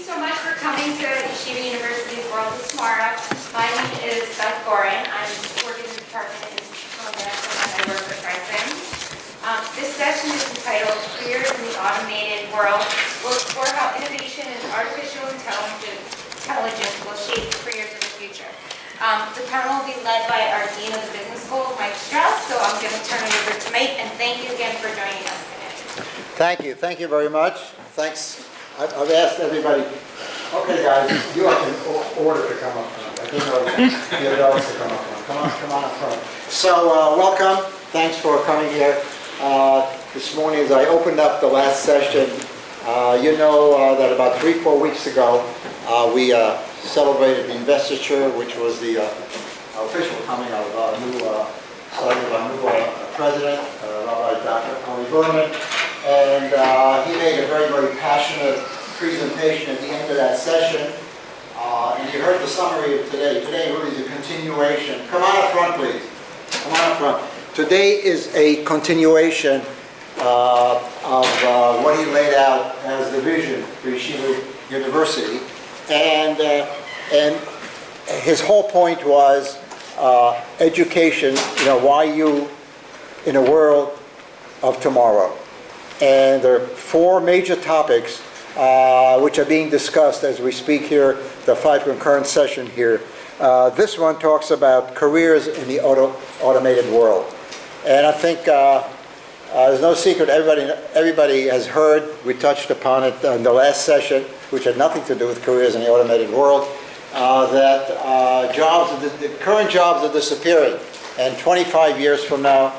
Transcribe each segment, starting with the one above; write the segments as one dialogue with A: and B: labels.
A: so much for coming to Yeshiva University's World of Tomorrow. My name is Beth Gorin. I'm working in the Department of Institutional Investment and I work with Syms. This session is entitled Careers in the Automated World. We'll explore how innovation and artificial intelligence will shape careers of the future. The panel will be led by our Dean of the Business School, Mike Strauss, so I'm going to turn it over to Mike, and thank you again for joining us today.
B: Thank you very much. Thanks. I've asked everybody, okay guys, you are in order to come up front. I think the adults to come up front. Come on up front. So welcome, thanks for coming here. This morning as I opened up the last session, you know that about 3-4 weeks ago we celebrated the investiture, which was the official coming of our new president, Rabbi Dr. Kurman. And he made a very, very passionate presentation at the end of that session. And you heard the summary of today. Today really is a continuation. Come on up front, please. Come on up front. Today is a continuation of what he laid out as the vision for Yeshiva University. And his whole point was education, why you in a world of tomorrow. And there are 4 major topics which are being discussed as we speak here, the 5 concurrent session here. This one talks about careers in the automated world. And I think there's no secret, everybody has heard, we touched upon it in the last session, which had nothing to do with careers in the automated world, that the current jobs are disappearing. And 20 years from now,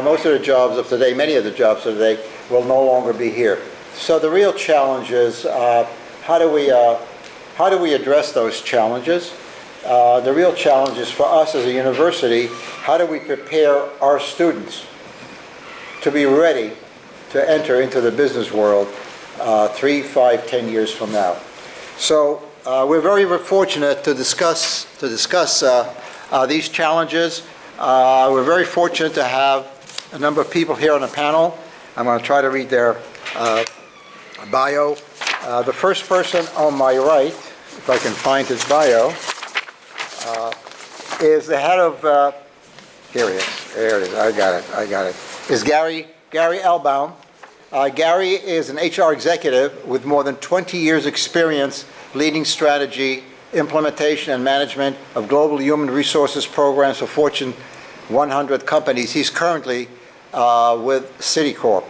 B: most of the jobs of today, many of the jobs of today, will no longer be here. So the real challenge is how do we address those challenges? The real challenge is for us as a university, how do we prepare our students to be ready to enter into the business world 3, 5, 10 years from now? So we're very fortunate to discuss these challenges. We're very fortunate to have a number of people here on the panel. I'm going to try to read their bio. The first person on my right, if I can find his bio, is the head of, here it is, there it is, I got it, is Gary Elbaum. Gary is an HR executive with more than 20 years experience leading strategy, implementation and management of global human resources programs for Fortune 100 companies. He's currently with Citicorp.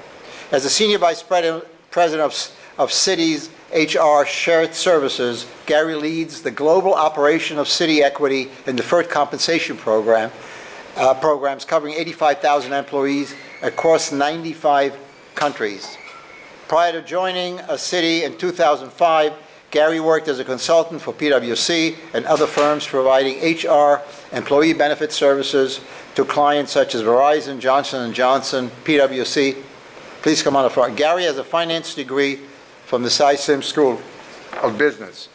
B: As the Senior Vice President of Citi's HR Shared Services, Gary leads the global operation of Citi Equity and Deferred Compensation programs covering 85,000 employees across 95 countries. Prior to joining Citi in 2005, Gary worked as a consultant for PwC and other firms providing HR employee benefit services to clients such as Verizon, Johnson & Johnson, PwC. Please come on the front. Gary has a finance degree from the Syms School of Business.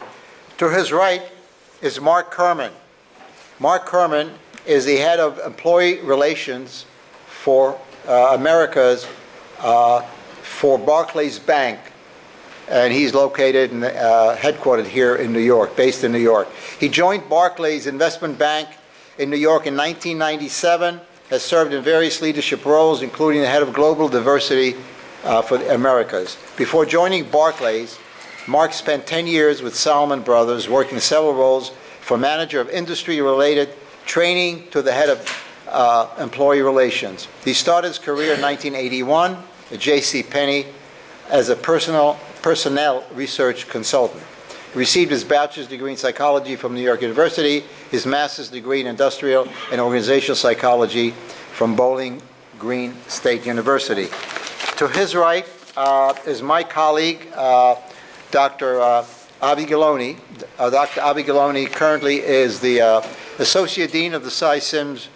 B: To his right is Mark Kurman. Mark Kurman is the head of employee relations for Americas for Barclays Bank. And he's located and headquartered here in New York, based in New York. He joined Barclays Investment Bank in New York in 1997, has served in various leadership roles, including the head of global diversity for the Americas. Before joining Barclays, Mark spent 10 years with Salomon Brothers, working several roles from manager of industry-related training to the head of employee relations. He started his career in 1981 at JCPenney as a personnel research consultant. He received his bachelor's degree in psychology from New York University, his master's degree in industrial and organizational psychology from Bowling Green State University. To his right is my colleague, Dr. Avi Giloni. Dr. Avi Giloni currently is the Associate Dean of the Syms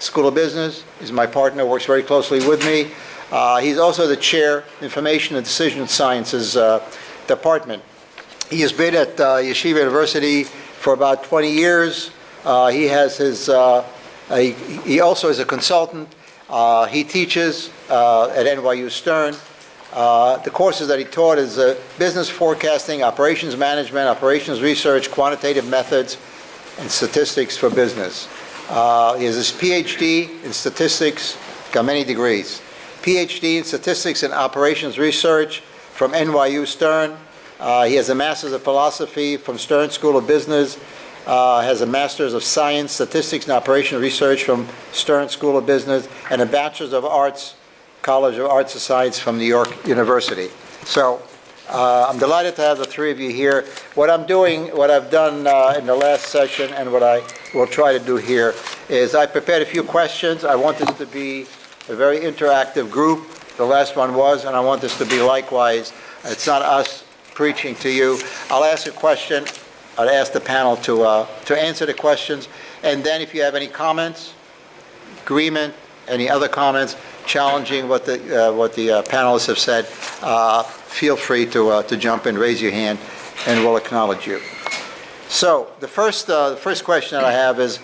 B: School of Business. He's my partner, works very closely with me. He's also the chair, Information and Decision Sciences Department. He has been at Yeshiva University for about 20 years. He has his, he also is a consultant. He teaches at NYU Stern. The courses that he taught is business forecasting, operations management, operations research, quantitative methods, and statistics for business. He has his PhD in statistics, got many degrees. PhD in statistics and operations research from NYU Stern. He has a master's of philosophy from Stern School of Business. Has a master's of science, statistics, and operations research from Stern School of Business, and a bachelor's of arts, College of Arts and Science from New York University. So I'm delighted to have the three of you here. What I've done in the last session, and what I will try to do here, is I prepared a few questions. I want this to be a very interactive group. The last one was, and I want this to be likewise. It's not us preaching to you. I'll ask a question. I'd ask the panel to answer the questions, and then if you have any comments, agreement, any other comments, challenging what the panelists have said, feel free to jump in, raise your hand, and we'll acknowledge you. So the first question that I have is,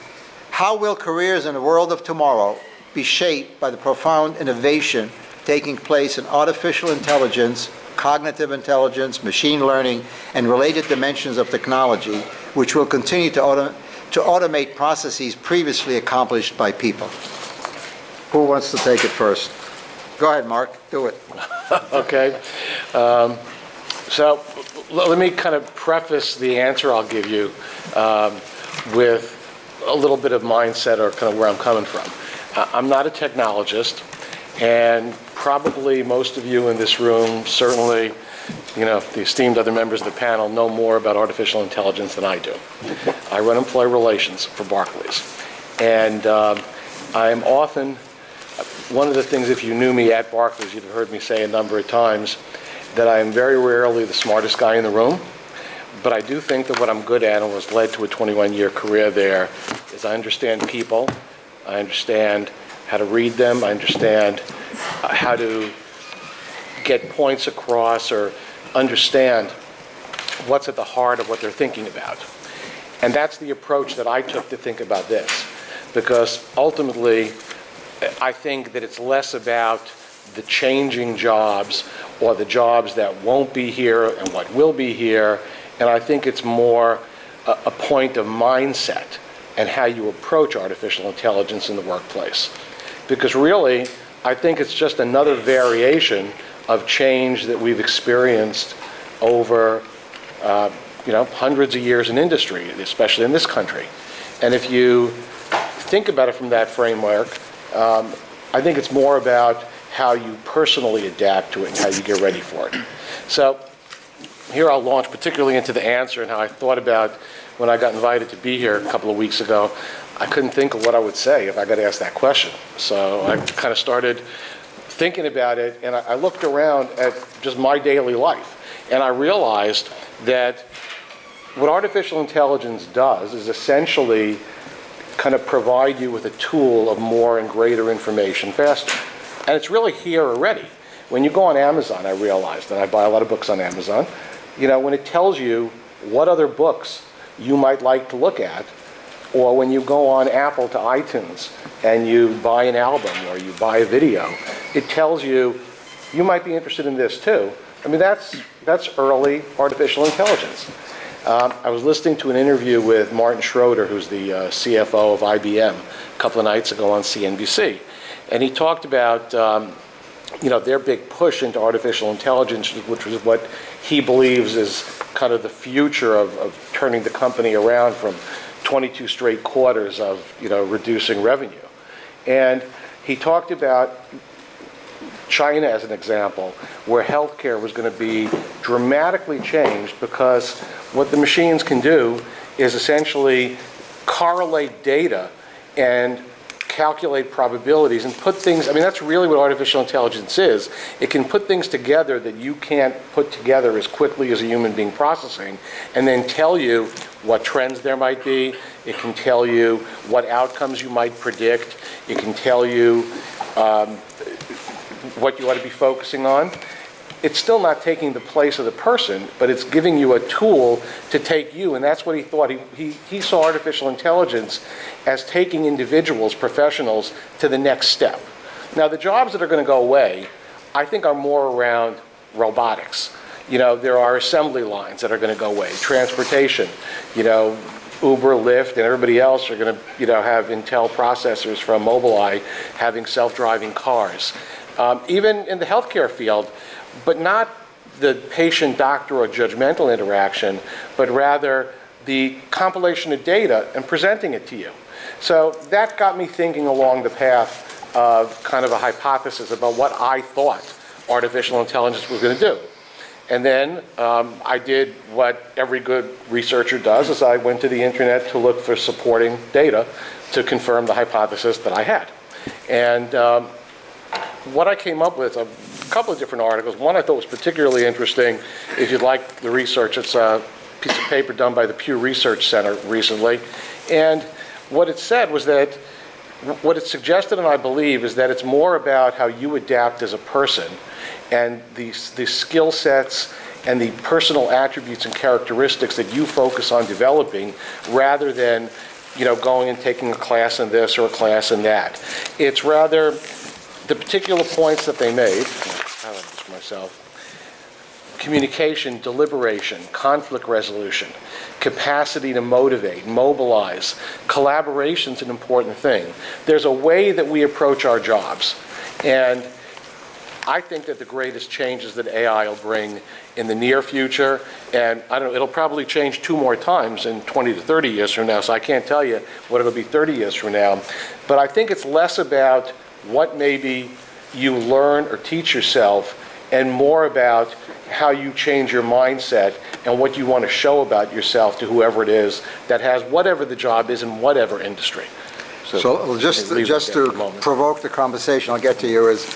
B: how will careers in the world of tomorrow be shaped by the profound innovation taking place in artificial intelligence, cognitive intelligence, machine learning, and related dimensions of technology, which will continue to automate processes previously accomplished by people? Who wants to take it first? Go ahead, Mark, do it.
C: Okay. So let me kind of preface the answer I'll give you with a little bit of mindset or kind of where I'm coming from. I'm not a technologist, and probably most of you in this room, certainly, the esteemed other members of the panel, know more about artificial intelligence than I do. I run employee relations for Barclays, and I'm often, one of the things, if you knew me at Barclays, you'd have heard me say a number of times that I am very rarely the smartest guy in the room, but I do think that what I'm good at, and was led to a 21-year career there, is I understand people, I understand how to read them, I understand how to get points across or understand what's at the heart of what they're thinking about. And that's the approach that I took to think about this, because ultimately I think that it's less about the changing jobs or the jobs that won't be here and what will be here, and I think it's more a point of mindset and how you approach artificial intelligence in the workplace. Because really, I think it's just another variation of change that we've experienced over hundreds of years in industry, especially in this country. And if you think about it from that framework, I think it's more about how you personally adapt to it and how you get ready for it. So here I'll launch particularly into the answer and how I thought about when I got invited to be here a couple of weeks ago. I couldn't think of what I would say if I got asked that question. So I kind of started thinking about it, and I looked around at just my daily life, and I realized that what artificial intelligence does is essentially kind of provide you with a tool of more and greater information faster. And it's really here already. When you go on Amazon, I realized, and I buy a lot of books on Amazon, when it tells you what other books you might like to look at, or when you go on Apple to iTunes and you buy an album or you buy a video, it tells you, you might be interested in this too. I mean, that's early artificial intelligence. I was listening to an interview with Martin Schroeder, who's the CFO of IBM, a couple of nights ago on CNBC. And he talked about their big push into artificial intelligence, which was what he believes is kind of the future of turning the company around from 22 straight quarters of reducing revenue. And he talked about China as an example, where healthcare was going to be dramatically changed because what the machines can do is essentially correlate data and calculate probabilities and put things, that's really what artificial intelligence is. It can put things together that you can't put together as quickly as a human being processing, and then tell you what trends there might be. It can tell you what outcomes you might predict. It can tell you what you ought to be focusing on. It's still not taking the place of the person, but it's giving you a tool to take you, and that's what he thought. He saw artificial intelligence as taking individuals, professionals, to the next step. Now, the jobs that are going to go away, I think are more around robotics. There are assembly lines that are going to go away, transportation, Uber, Lyft, and everybody else are going to, have Intel processors from Mobileye having self-driving cars. Even in the healthcare field, but not the patient-doctor or judgmental interaction, but rather the compilation of data and presenting it to you. So that got me thinking along the path of kind of a hypothesis about what I thought artificial intelligence was going to do. And then I did what every good researcher does, is I went to the internet to look for supporting data to confirm the hypothesis that I had. And what I came up with, a couple of different articles. One I thought was particularly interesting. If you'd like the research, it's a piece of paper done by the Pew Research Center recently. And what it said was that, what it suggested, and I believe, is that it's more about how you adapt as a person and the skill sets and the personal attributes and characteristics that you focus on developing, rather than going and taking a class in this or a class in that. It's rather the particular points that they made. I like this myself. Communication, deliberation, conflict resolution, capacity to motivate, mobilize. Collaboration's an important thing. There's a way that we approach our jobs, and I think that the greatest changes that AI will bring in the near future, and I don't know, it'll probably change 2 more times in 20 to 30 years from now, so I can't tell you what it'll be 30 years from now. But I think it's less about what maybe you learn or teach yourself, and more about how you change your mindset and what you want to show about yourself to whoever it is that has whatever the job is in whatever industry.
B: So just to provoke the conversation, I'll get to you, is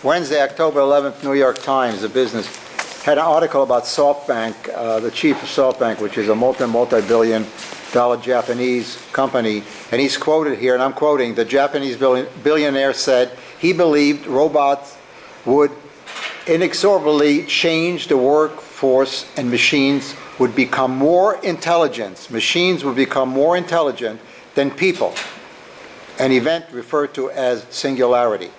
B: Wednesday, October 11th, New York Times, the business, had an article about SoftBank, the chief of SoftBank, which is a multi-billion dollar Japanese company, and he's quoted here, and I'm quoting, the Japanese billionaire said he believed robots would inexorably change the workforce and machines would become more intelligent. Machines would become more intelligent than people, an event referred to as singularity.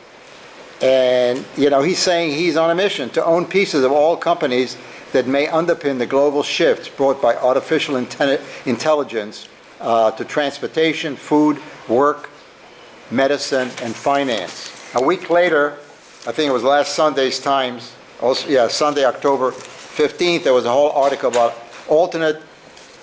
B: And, he's saying he's on a mission to own pieces of all companies that may underpin the global shifts brought by artificial intelligence to transportation, food, work, medicine, and finance. A week later, I think it was last Sunday's Times, Sunday, October 15th, there was a whole article about alternate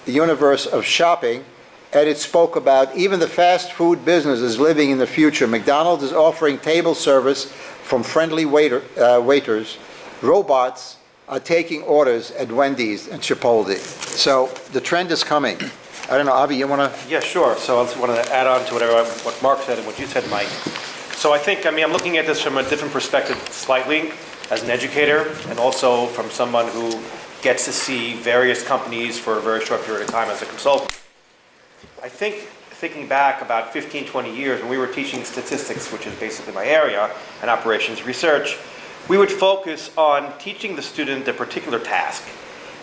B: universe of shopping, and it spoke about even the fast food business is living in the future. McDonald's is offering table service from friendly waiters. Robots are taking orders at Wendy's and Chipotle. So the trend is coming. I don't know, Avi, you want to?
D: Yeah, sure. So I just want to add on to what Mark said and what you said, Mike. So I'm looking at this from a different perspective slightly, as an educator, and also from someone who gets to see various companies for a very short period of time as a consultant. I think, thinking back about 15, 20 years, when we were teaching statistics, which is basically my area, and operations research, we would focus on teaching the student a particular task.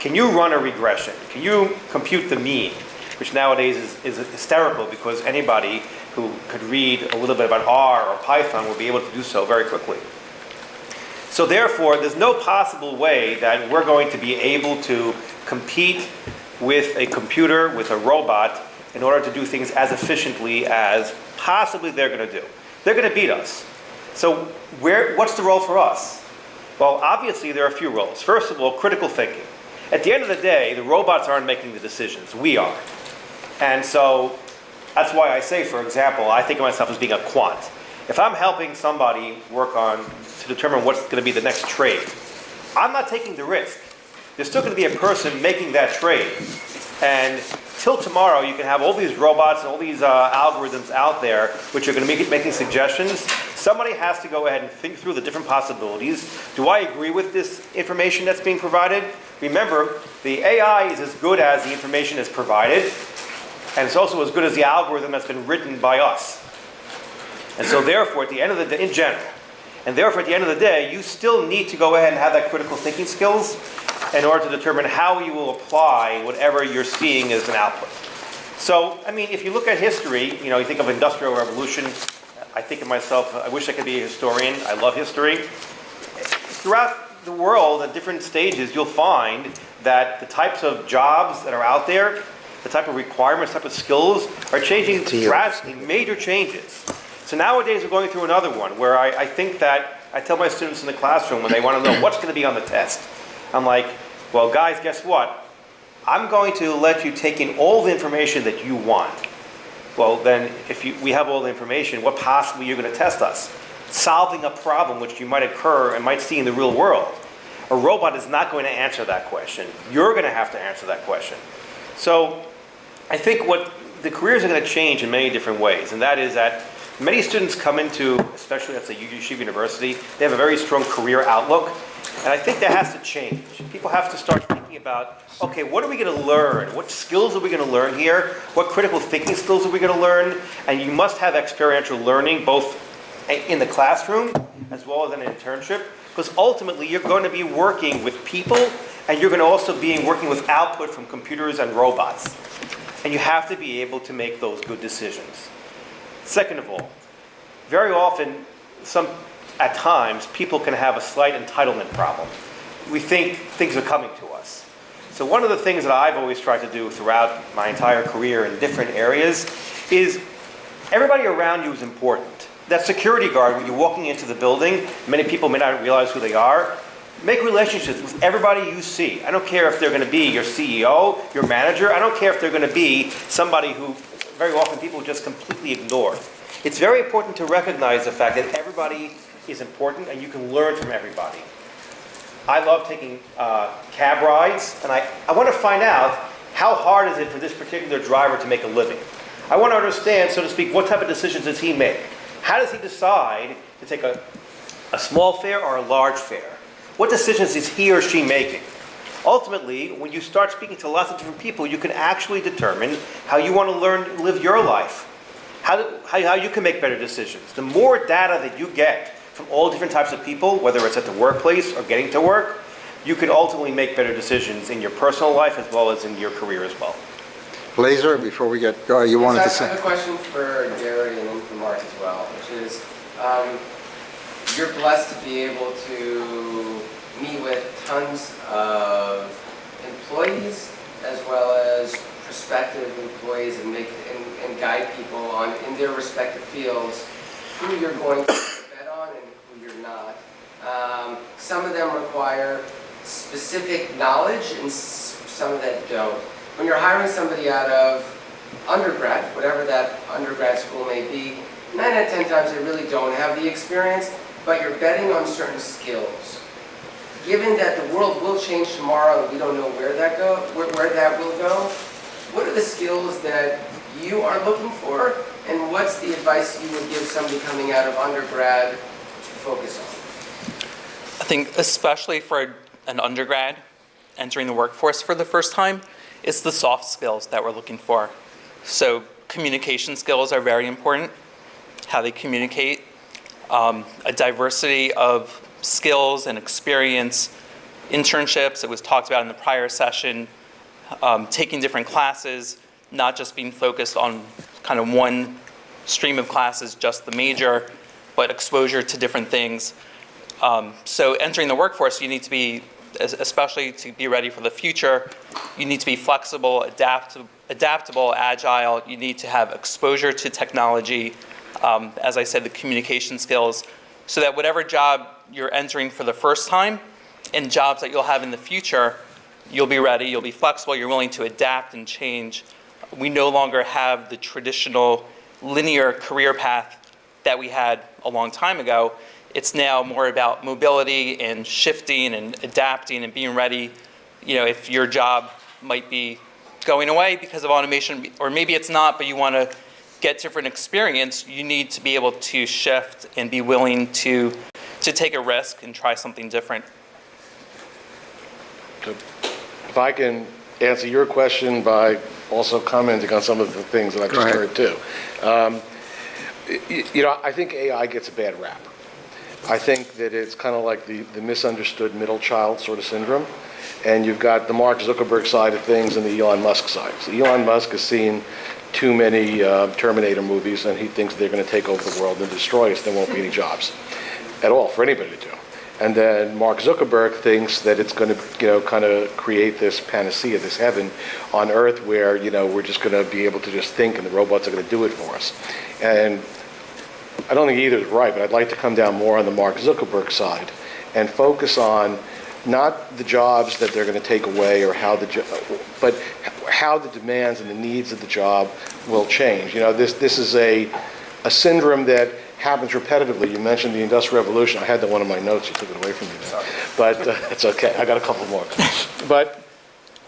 D: Can you run a regression? Can you compute the mean? Which nowadays is hysterical, because anybody who could read a little bit about R or Python will be able to do so very quickly. So therefore, there's no possible way that we're going to be able to compete with a computer, with a robot, in order to do things as efficiently as possibly they're going to do. They're going to beat us. So what's the role for us? Well, obviously there are a few roles. First of all, critical thinking. At the end of the day, the robots aren't making the decisions. We are. And so that's why I say, for example, I think of myself as being a quant. If I'm helping somebody work on to determine what's going to be the next trade, I'm not taking the risk. There's still going to be a person making that trade. And till tomorrow, you can have all these robots and all these algorithms out there which are going to be making suggestions. Somebody has to go ahead and think through the different possibilities. Do I agree with this information that's being provided? Remember, the AI is as good as the information is provided, and it's also as good as the algorithm that's been written by us. And so therefore, at the end of the day, in general, and therefore at the end of the day, you still need to go ahead and have that critical thinking skills in order to determine how you will apply whatever you're seeing as an output. So, if you look at history, you think of Industrial Revolution, I think to myself, I wish I could be a historian. I love history. Throughout the world, at different stages, you'll find that the types of jobs that are out there, the type of requirements, type of skills are changing drastically, major changes. So nowadays we're going through another one where I think that I tell my students in the classroom when they want to know what's going to be on the test. I'm like, well, guys, guess what? I'm going to let you take in all the information that you want. Well, then, if we have all the information, what possibly you're going to test us? Solving a problem which you might occur and might see in the real world. A robot is not going to answer that question. You're going to have to answer that question. So, I think what the careers are going to change in many different ways, and that is that many students come into, especially at the Yeshiva University, they have a very strong career outlook, and I think that has to change. People have to start thinking about, okay, what are we going to learn? What skills are we going to learn here? What critical thinking skills are we going to learn? And you must have experiential learning, both in the classroom as well as an internship, because ultimately you're going to be working with people, and you're going to also be working with output from computers and robots. And you have to be able to make those good decisions. Second of all, very often, at times, people can have a slight entitlement problem. We think things are coming to us. So one of the things that I've always tried to do throughout my entire career in different areas is everybody around you is important. That security guard, when you're walking into the building, many people may not realize who they are. Make relationships with everybody you see. I don't care if they're going to be your CEO, your manager. I don't care if they're going to be somebody who very often people just completely ignore. It's very important to recognize the fact that everybody is important and you can learn from everybody. I love taking cab rides, and I want to find out how hard is it for this particular driver to make a living. I want to understand, so to speak, what type of decisions does he make? How does he decide to take a small fare or a large fare? What decisions is he or she making? Ultimately, when you start speaking to lots of different people, you can actually determine how you want to live your life, how you can make better decisions. The more data that you get from all different types of people, whether it's at the workplace or getting to work, you can ultimately make better decisions in your personal life as well as in your career as well.
B: Blazer, before we get going, you wanted to
E: I
B: say?
E: have a question for Gary and then for Mark as well, which is, you're blessed to be able to meet with tons of employees as well as prospective employees and guide people in their respective fields who you're going to bet on and who you're not. Some of them require specific knowledge and some of that don't. When you're hiring somebody out of undergrad, whatever that undergrad school may be, 9 out of 10 times they really don't have the experience, but you're betting on certain skills. Given that the world will change tomorrow and we don't know where that will go, what are the skills that you are looking for, and what's the advice you would give somebody coming out of undergrad to focus on?
F: I think especially for an undergrad entering the workforce for the first time, it's the soft skills that we're looking for. So communication skills are very important, how they communicate, a diversity of skills and experience, internships, it was talked about in the prior session, taking different classes, not just being focused on kind of one stream of classes, just the major, but exposure to different things. So entering the workforce, you need to be, especially to be ready for the future, you need to be flexible, adaptable, agile. You need to have exposure to technology, as I said, the communication skills, so that whatever job you're entering for the first time and jobs that you'll have in the future, you'll be ready, you'll be flexible, you're willing to adapt and change. We no longer have the traditional linear career path that we had a long time ago. It's now more about mobility and shifting and adapting and being ready. You know, if your job might be going away because of automation, or maybe it's not, but you want to get different experience, you need to be able to shift and be willing to take a risk and try something different.
C: So if I can answer your question by also commenting on some of the things that I've just heard too. You know, I think AI gets a bad rap. I think that it's kind of like the misunderstood middle child sort of syndrome. And you've got the Mark Zuckerberg side of things and the Elon Musk side. So Elon Musk has seen too many Terminator movies and he thinks they're going to take over the world and destroy us. There won't be any jobs at all for anybody to do. And then Mark Zuckerberg thinks that it's going to, kind of create this panacea, this heaven on earth where, we're just going to be able to just think and the robots are going to do it for us. And I don't think either is right, but I'd like to come down more on the Mark Zuckerberg side and focus on not the jobs that they're going to take away or but how the demands and the needs of the job will change. This is a syndrome that happens repetitively. You mentioned the Industrial Revolution. I had that one of my notes. You took it away from me there.
E: Sorry.
C: But it's okay. I got a couple more. But,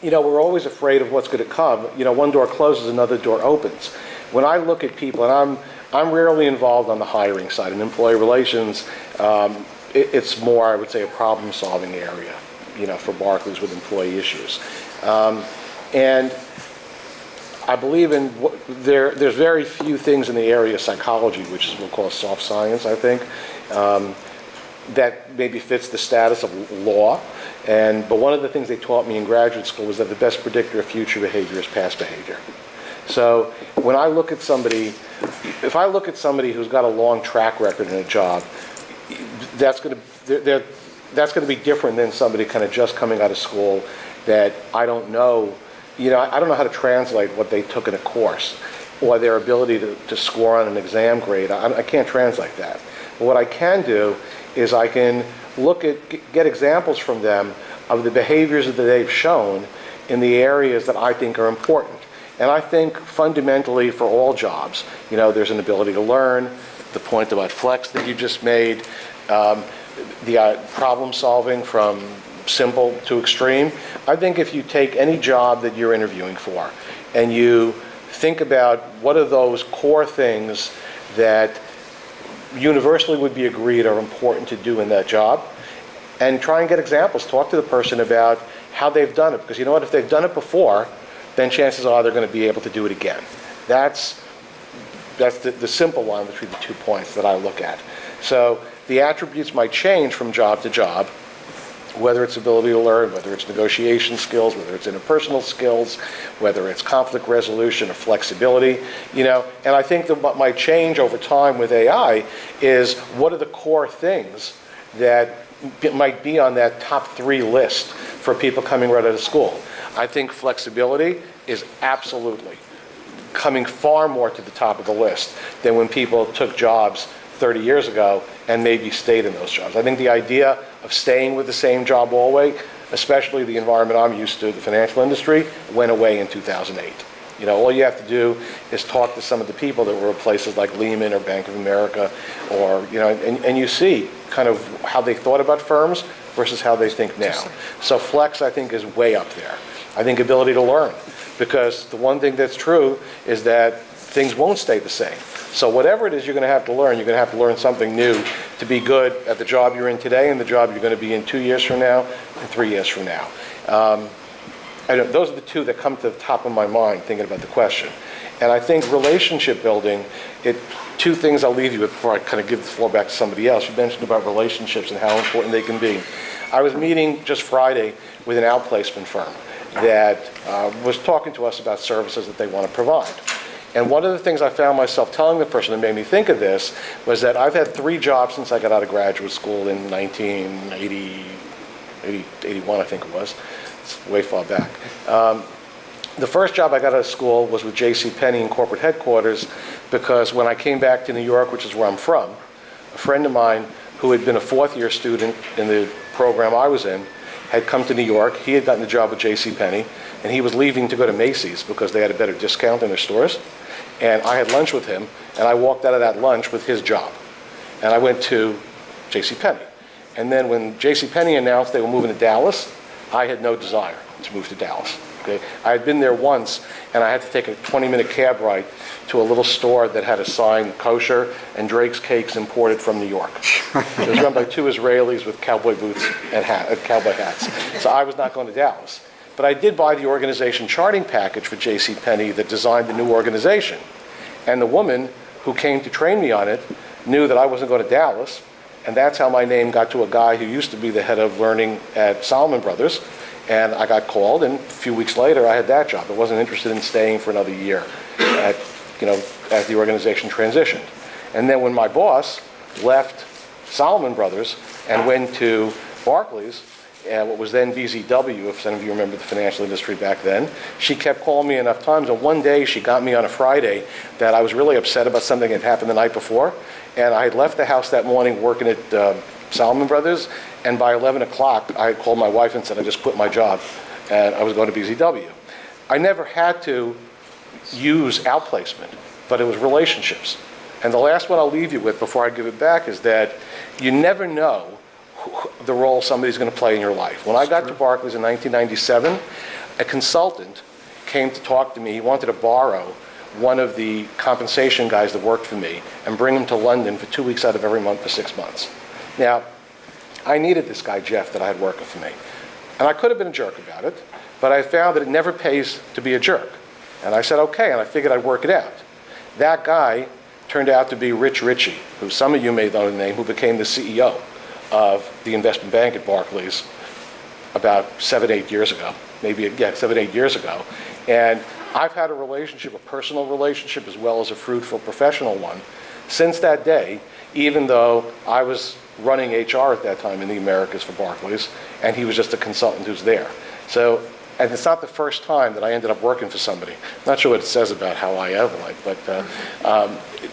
C: we're always afraid of what's going to come. One door closes, another door opens. When I look at people, and I'm rarely involved on the hiring side. In employee relations, it's more, I would say, a problem-solving area, for Barclays with employee issues. And I believe there's very few things in the area of psychology, which is what we'll call soft science, I think, that maybe fits the status of law. But one of the things they taught me in graduate school was that the best predictor of future behavior is past behavior. So when I look at somebody, if I look at somebody who's got a long track record in a job, that's going to be different than somebody kind of just coming out of school that I don't know. I don't know how to translate what they took in a course or their ability to score on an exam grade. I can't translate that. But what I can do is I can get examples from them of the behaviors that they've shown in the areas that I think are important. And I think fundamentally for all jobs, there's an ability to learn, the point about flex that you just made, the problem solving from simple to extreme. I think if you take any job that you're interviewing for and you think about what are those core things that universally would be agreed are important to do in that job, and try and get examples. Talk to the person about how they've done it, because if they've done it before, then chances are they're going to be able to do it again. That's the simple line between the 2 points that I look at. So the attributes might change from job to job, whether it's ability to learn, whether it's negotiation skills, whether it's interpersonal skills, whether it's conflict resolution or flexibility, and I think that what might change over time with AI is what are the core things that might be on that top 3 list for people coming right out of school. I think flexibility is absolutely coming far more to the top of the list than when people took jobs 30 years ago and maybe stayed in those jobs. I think the idea of staying with the same job always, especially the environment I'm used to, the financial industry, went away in 2008. All you have to do is talk to some of the people that were at places like Lehman or Bank of America, or, and you see kind of how they thought about firms versus how they think now. So flex, I think, is way up there. I think ability to learn, because the one thing that's true is that things won't stay the same. So whatever it is you're going to have to learn, you're going to have to learn something new to be good at the job you're in today and the job you're going to be in 2 years from now and 3 years from now. Those are the two that come to the top of my mind thinking about the question. And I think relationship building, two things I'll leave you with before I kind of give the floor back to somebody else. You mentioned about relationships and how important they can be. I was meeting just Friday with an outplacement firm that was talking to us about services that they want to provide. And one of the things I found myself telling the person that made me think of this was that I've had 3 jobs since I got out of graduate school in 81, I think it was. It's way far back. The first job I got out of school was with JCPenney in corporate headquarters, because when I came back to New York, which is where I'm from, a friend of mine who had been a 4th-year student in the program I was in had come to New York. He had gotten a job with JCPenney, and he was leaving to go to Macy's because they had a better discount in their stores. And I had lunch with him, and I walked out of that lunch with his job. And I went to JCPenney. And then when JCPenney announced they were moving to Dallas, I had no desire to move to Dallas. Okay? I had been there once, and I had to take a 20-minute cab ride to a little store that had a sign, kosher, and Drake's Cakes imported from New York. It was run by 2 Israelis with cowboy boots and cowboy hats. So I was not going to Dallas. But I did buy the organization charting package for JCPenney that designed the new organization. And the woman who came to train me on it knew that I wasn't going to Dallas, and that's how my name got to a guy who used to be the head of learning at Salomon Brothers. And I got called, and a few weeks later I had that job. I wasn't interested in staying for another year. as the organization transitioned. And then when my boss left Salomon Brothers and went to Barclays, what was then BZW, if some of you remember the financial industry back then, she kept calling me enough times, and one day she got me on a Friday that I was really upset about something that had happened the night before, and I had left the house that morning working at Salomon Brothers, and by 11 o'clock I had called my wife and said I just quit my job, and I was going to BZW. I never had to use outplacement, but it was relationships. And the last one I'll leave you with before I give it back is that you never know the role somebody's going to play in your life. When I got to Barclays in 1997, a consultant came to talk to me. He wanted to borrow one of the compensation guys that worked for me and bring him to London for 2 weeks out of every month for 6 months. Now, I needed this guy, Jeff, that I had working for me. And I could have been a jerk about it, but I found that it never pays to be a jerk. And I said, okay, and I figured I'd work it out. That guy turned out to be Rich Ritchie, who some of you may know the name, who became the CEO of the investment bank at Barclays about 7, 8 years ago. 7, 8 years ago. And I've had a relationship, a personal relationship, as well as a fruitful professional one, since that day, even though I was running HR at that time in the Americas for Barclays, and he was just a consultant who's there. So, and it's not the first time that I ended up working for somebody. I'm not sure what it says about how I am like, but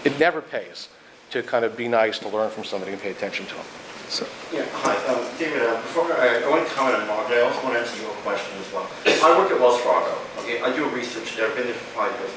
C: it never pays to kind of be nice, to learn from somebody and pay attention to them. So.
G: Yeah, hi, David, before I want to comment on Mark, I also want to answer your question as well. I work at Wells Fargo, okay? I do research there, I've been there for 5 years.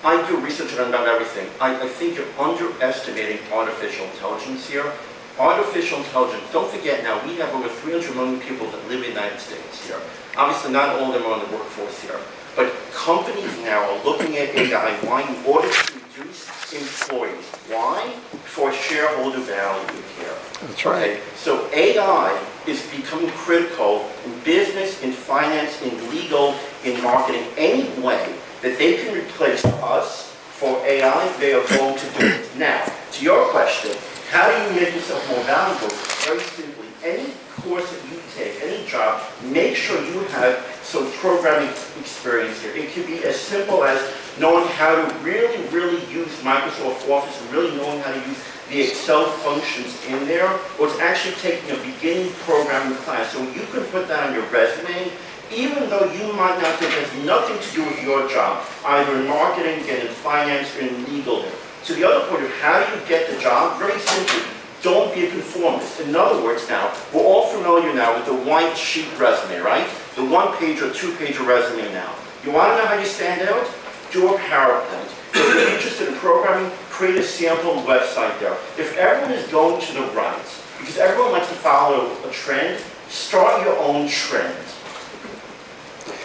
G: I do research on about everything. I think you're underestimating artificial intelligence here. Artificial intelligence, don't forget now, we have over 300 million people that live in the United States here. Obviously, not all of them are on the workforce here. But companies now are looking at AI, why? In order to reduce employees. Why? For shareholder value here.
B: That's right.
G: Okay? So AI is becoming critical in business, in finance, in legal, in marketing, any way that they can replace us for AI, they are going to do it. Now, to your question, how do you make yourself more valuable? Very simply, any course that you take, any job, make sure you have some programming experience here. It could be as simple as knowing how to really use Microsoft Office and really knowing how to use the Excel functions in there, or it's actually taking a beginning programming class. So you can put that on your resume, even though you might not think it has nothing to do with your job, either in marketing, in finance, or in legal. So the other point of how do you get the job, very simply, don't be a conformist. In other words now, we're all familiar now with the white sheet resume, right? The 1-page or 2-page resume now. You want to know how you stand out? Do a PowerPoint. If you're interested in programming, create a sample website there. If everyone is going to the right, because everyone likes to follow a trend, start your own trend.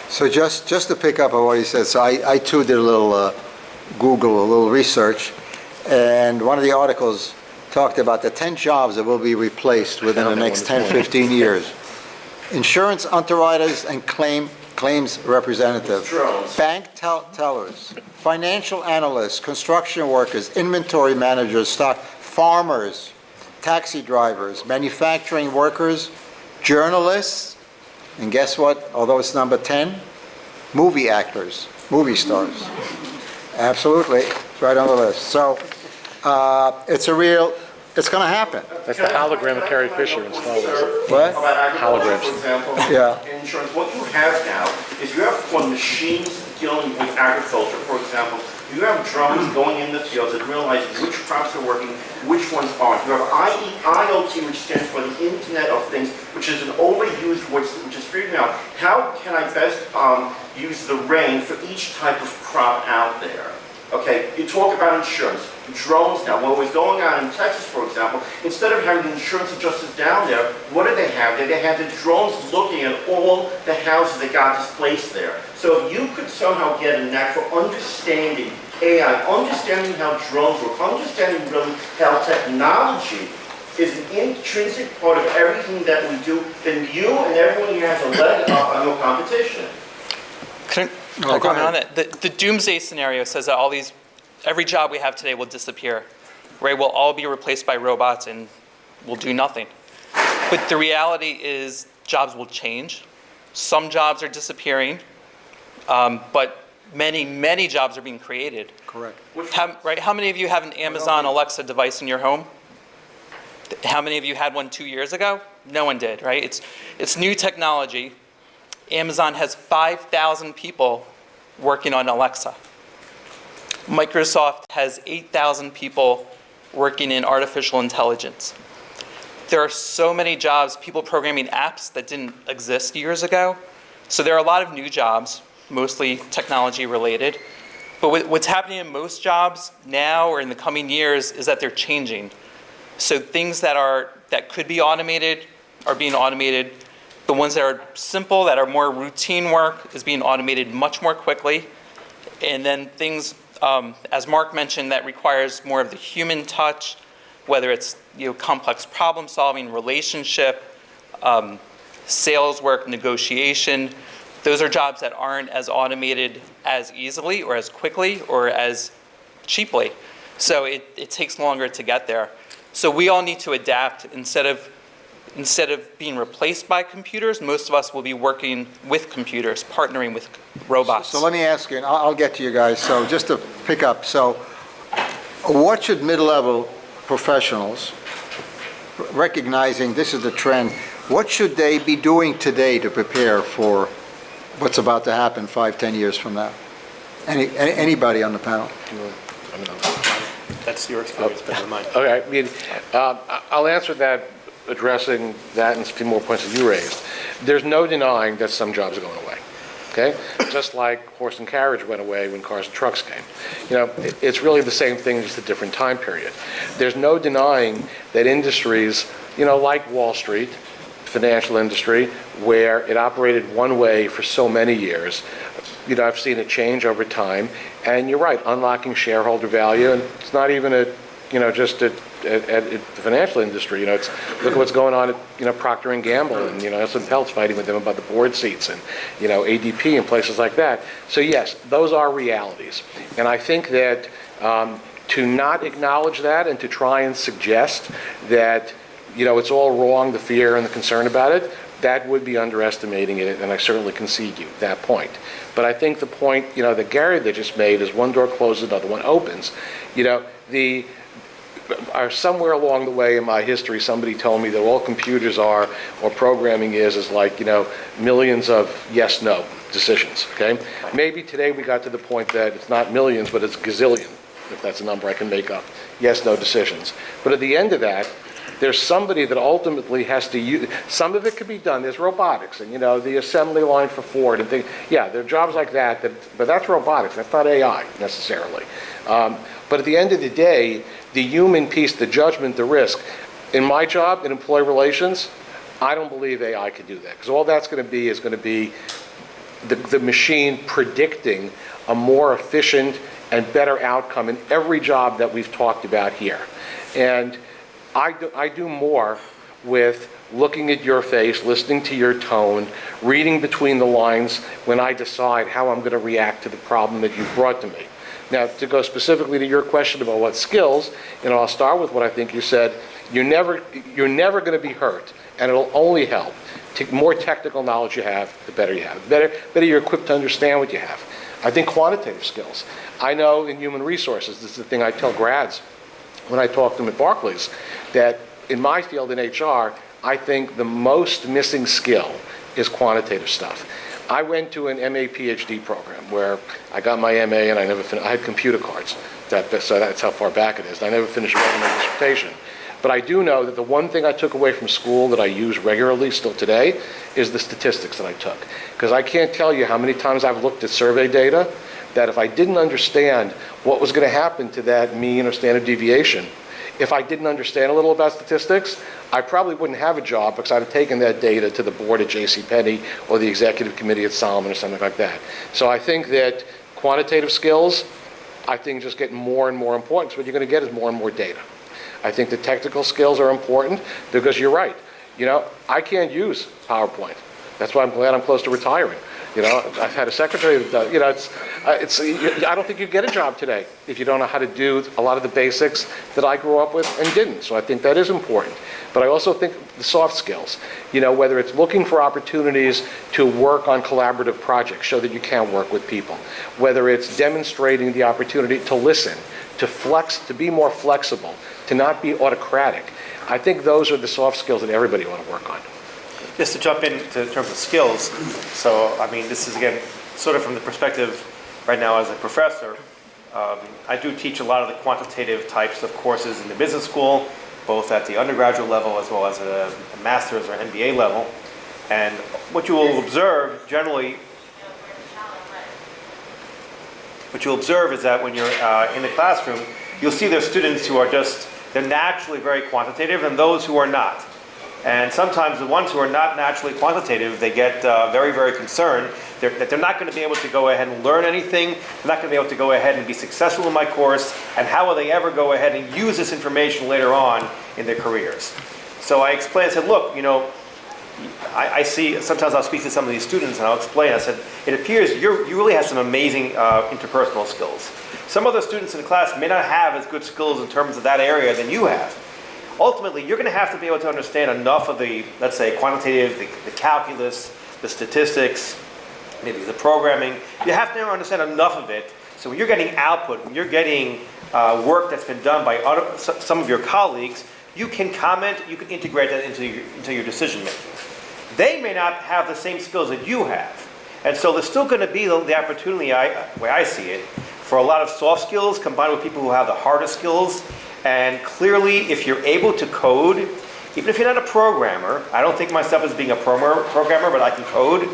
B: So just to pick up on what he said, so I too did a little Google, a little research, and one of the articles talked about the 10 jobs that will be replaced within the next 10, 15 years. Insurance underwriters and claims representatives, bank tellers, financial analysts, construction workers, inventory managers, stock farmers, taxi drivers, manufacturing workers, journalists, and guess what? Although it's number 10, movie actors, movie stars. Absolutely, it's right on the list. So it's going to happen.
C: That's the hologram of Carrie Fisher in Star Wars.
B: What?
G: About agriculture,
C: Holograms.
G: for example,
B: Yeah.
G: insurance. What you have now is you have one machines dealing with agriculture, for example. You have drones going in the fields and realizing which crops are working, which ones aren't. You have IoT, which stands for the Internet of Things, which is an overused word, which is figuring out how can I best use the rain for each type of crop out there. Okay, you talk about insurance, drones now. What was going on in Texas, for example, instead of having the insurance adjusters down there, what do they have? They have the drones looking at all the houses that got displaced there. So if you could somehow get a knack for understanding AI, understanding how drones work, understanding really how technology is an intrinsic part of everything that we do, then you and everyone here has a leg up on your competition.
F: Can I comment on that? The doomsday scenario says that every job we have today will disappear, right? We'll all be replaced by robots and we'll do nothing. But the reality is jobs will change. Some jobs are disappearing, but many jobs are being created.
B: Correct.
F: How many of you have an Amazon Alexa device in your home? How many of you had one 2 years ago? No one did, right? It's new technology. Amazon has 5,000 people working on Alexa. Microsoft has 8,000 people working in artificial intelligence. There are so many jobs, people programming apps that didn't exist years ago. So there are a lot of new jobs, mostly technology related. But what's happening in most jobs now or in the coming years is that they're changing. So things that could be automated are being automated. The ones that are simple, that are more routine work, is being automated much more quickly. And then things, as Mark mentioned, that requires more of the human touch, whether it's complex problem solving, relationship, sales work, negotiation. Those are jobs that aren't as automated as easily or as quickly or as cheaply. So it takes longer to get there. So we all need to adapt. Instead of being replaced by computers, most of us will be working with computers, partnering with robots.
B: So let me ask you, and I'll get to you guys, so just to pick up, so what should mid-level professionals, recognizing this is the trend, what should they be doing today to prepare for what's about to happen 5-10 years from now? Anybody on the panel?
D: That's your experience, better than mine.
C: Okay, I'll answer that, addressing that and a few more points that you raised. There's no denying that some jobs are going away, okay? Just like horse and carriage went away when cars and trucks came. It's really the same thing, just a different time period. There's no denying that industries, like Wall Street, financial industry, where it operated one way for so many years, I've seen it change over time, and you're right, unlocking shareholder value, and it's not even just at the financial industry. It's look at what's going on at Procter and Gamble, and S&P's fighting with them about the board seats, and ADP and places like that. So yes, those are realities, and I think that to not acknowledge that and to try and suggest that it's all wrong, the fear and the concern about it, that would be underestimating it, and I certainly concede you that point. But I think the point, that Gary that just made is one door closes, another one opens. Somewhere along the way in my history, somebody told me that all computers are, or programming is like, millions of yes-no decisions, okay? Maybe today we got to the point that it's not millions, but it's gazillion, if that's a number I can make up, yes-no decisions. But at the end of that, there's somebody that ultimately has to use, some of it could be done, there's robotics, and the assembly line for Ford and things, yeah, there are jobs like that, but that's robotics, that's not AI necessarily. But at the end of the day, the human piece, the judgment, the risk, in my job, in employee relations, I don't believe AI could do that, because all that's going to be is going to be the machine predicting a more efficient and better outcome in every job that we've talked about here. And I do more with looking at your face, listening to your tone, reading between the lines when I decide how I'm going to react to the problem that you brought to me. Now, to go specifically to your question about what skills, I'll start with what I think you said. You're never going to be hurt, and it'll only help. The more technical knowledge you have, the better you have. The better you're equipped to understand what you have. I think quantitative skills. I know in human resources, this is the thing I tell grads when I talk to them at Barclays, that in my field in HR, I think the most missing skill is quantitative stuff. I went to an MA PhD program where I got my MA and I had computer cards, so that's how far back it is. I never finished writing my dissertation. But I do know that the one thing I took away from school that I use regularly still today is the statistics that I took. Because I can't tell you how many times I've looked at survey data that if I didn't understand what was going to happen to that mean or standard deviation, if I didn't understand a little about statistics, I probably wouldn't have a job because I'd have taken that data to the board at JCPenney or the executive committee at Solomon or something like that. So I think that quantitative skills, I think just get more and more important. So what you're going to get is more and more data. I think the technical skills are important because you're right. I can't use PowerPoint. That's why I'm glad I'm close to retiring. You know, I've had a secretary that does, you know, I don't think you get a job today if you don't know how to do a lot of the basics that I grew up with and didn't. So I think that is important. But I also think the soft skills, you know, whether it's looking for opportunities to work on collaborative projects, show that you can work with people, whether it's demonstrating the opportunity to listen, to flex, to be more flexible, to not be autocratic. I think those are the soft skills that everybody ought to work on.
D: Just to jump in terms of skills, so I mean, this is again sort of from the perspective right now as a professor. I do teach a lot of the quantitative types of courses in the business school, both at the undergraduate level as well as at a master's or MBA level. And what you will observe generally, is that when you're in the classroom, you'll see there's students who are they're naturally very quantitative and those who are not. And sometimes the ones who are not naturally quantitative, they get very, very concerned that they're not going to be able to go ahead and learn anything. They're not going to be able to go ahead and be successful in my course. And how will they ever go ahead and use this information later on in their careers? So I explained, I said, look, you know, I see, sometimes I'll speak to some of these students and I'll explain, I said, it appears you really have some amazing interpersonal skills. Some other students in the class may not have as good skills in terms of that area than you have. Ultimately, you're going to have to be able to understand enough of the, let's say, quantitative, the calculus, the statistics, maybe the programming. You have to understand enough of it. So when you're getting output, when you're getting work that's been done by some of your colleagues, you can comment, you can integrate that into your decision making. They may not have the same skills that you have. And so there's still going to be the opportunity, the way I see it, for a lot of soft skills combined with people who have the harder skills. And clearly, if you're able to code, even if you're not a programmer, I don't think myself as being a programmer, but I can code.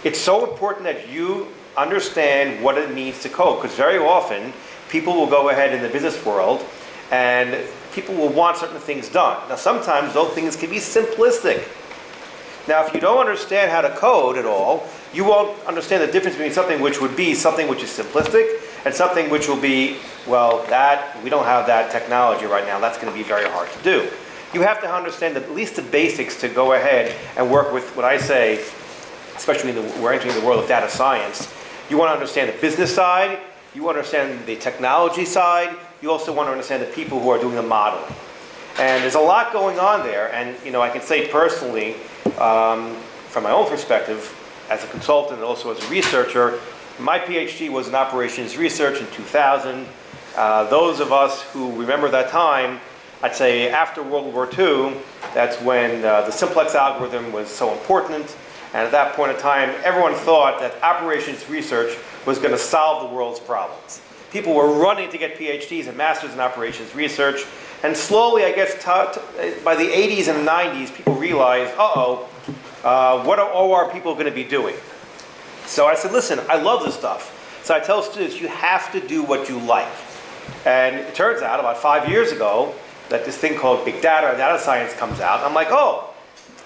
D: It's so important that you understand what it means to code, because very often people will go ahead in the business world and people will want certain things done. Now, sometimes those things can be simplistic. Now, if you don't understand how to code at all, you won't understand the difference between something which would be something which is simplistic and something which will be, well, we don't have that technology right now. That's going to be very hard to do. You have to understand at least the basics to go ahead and work with what I say, especially we're entering the world of data science. You want to understand the business side. You want to understand the technology side. You also want to understand the people who are doing the modeling. And there's a lot going on there. And you know, I can say personally, from my own perspective, as a consultant and also as a researcher, my PhD was in operations research in 2000. Those of us who remember that time, I'd say after World War II, that's when the simplex algorithm was so important. And at that point in time, everyone thought that operations research was going to solve the world's problems. People were running to get PhDs and masters in operations research. And slowly, I guess, by the 80s and 90s, people realized, what are OR people going to be doing? So I said, listen, I love this stuff. So I tell students, you have to do what you like. And it turns out, about 5 years ago, that this thing called big data or data science comes out. I'm like, oh,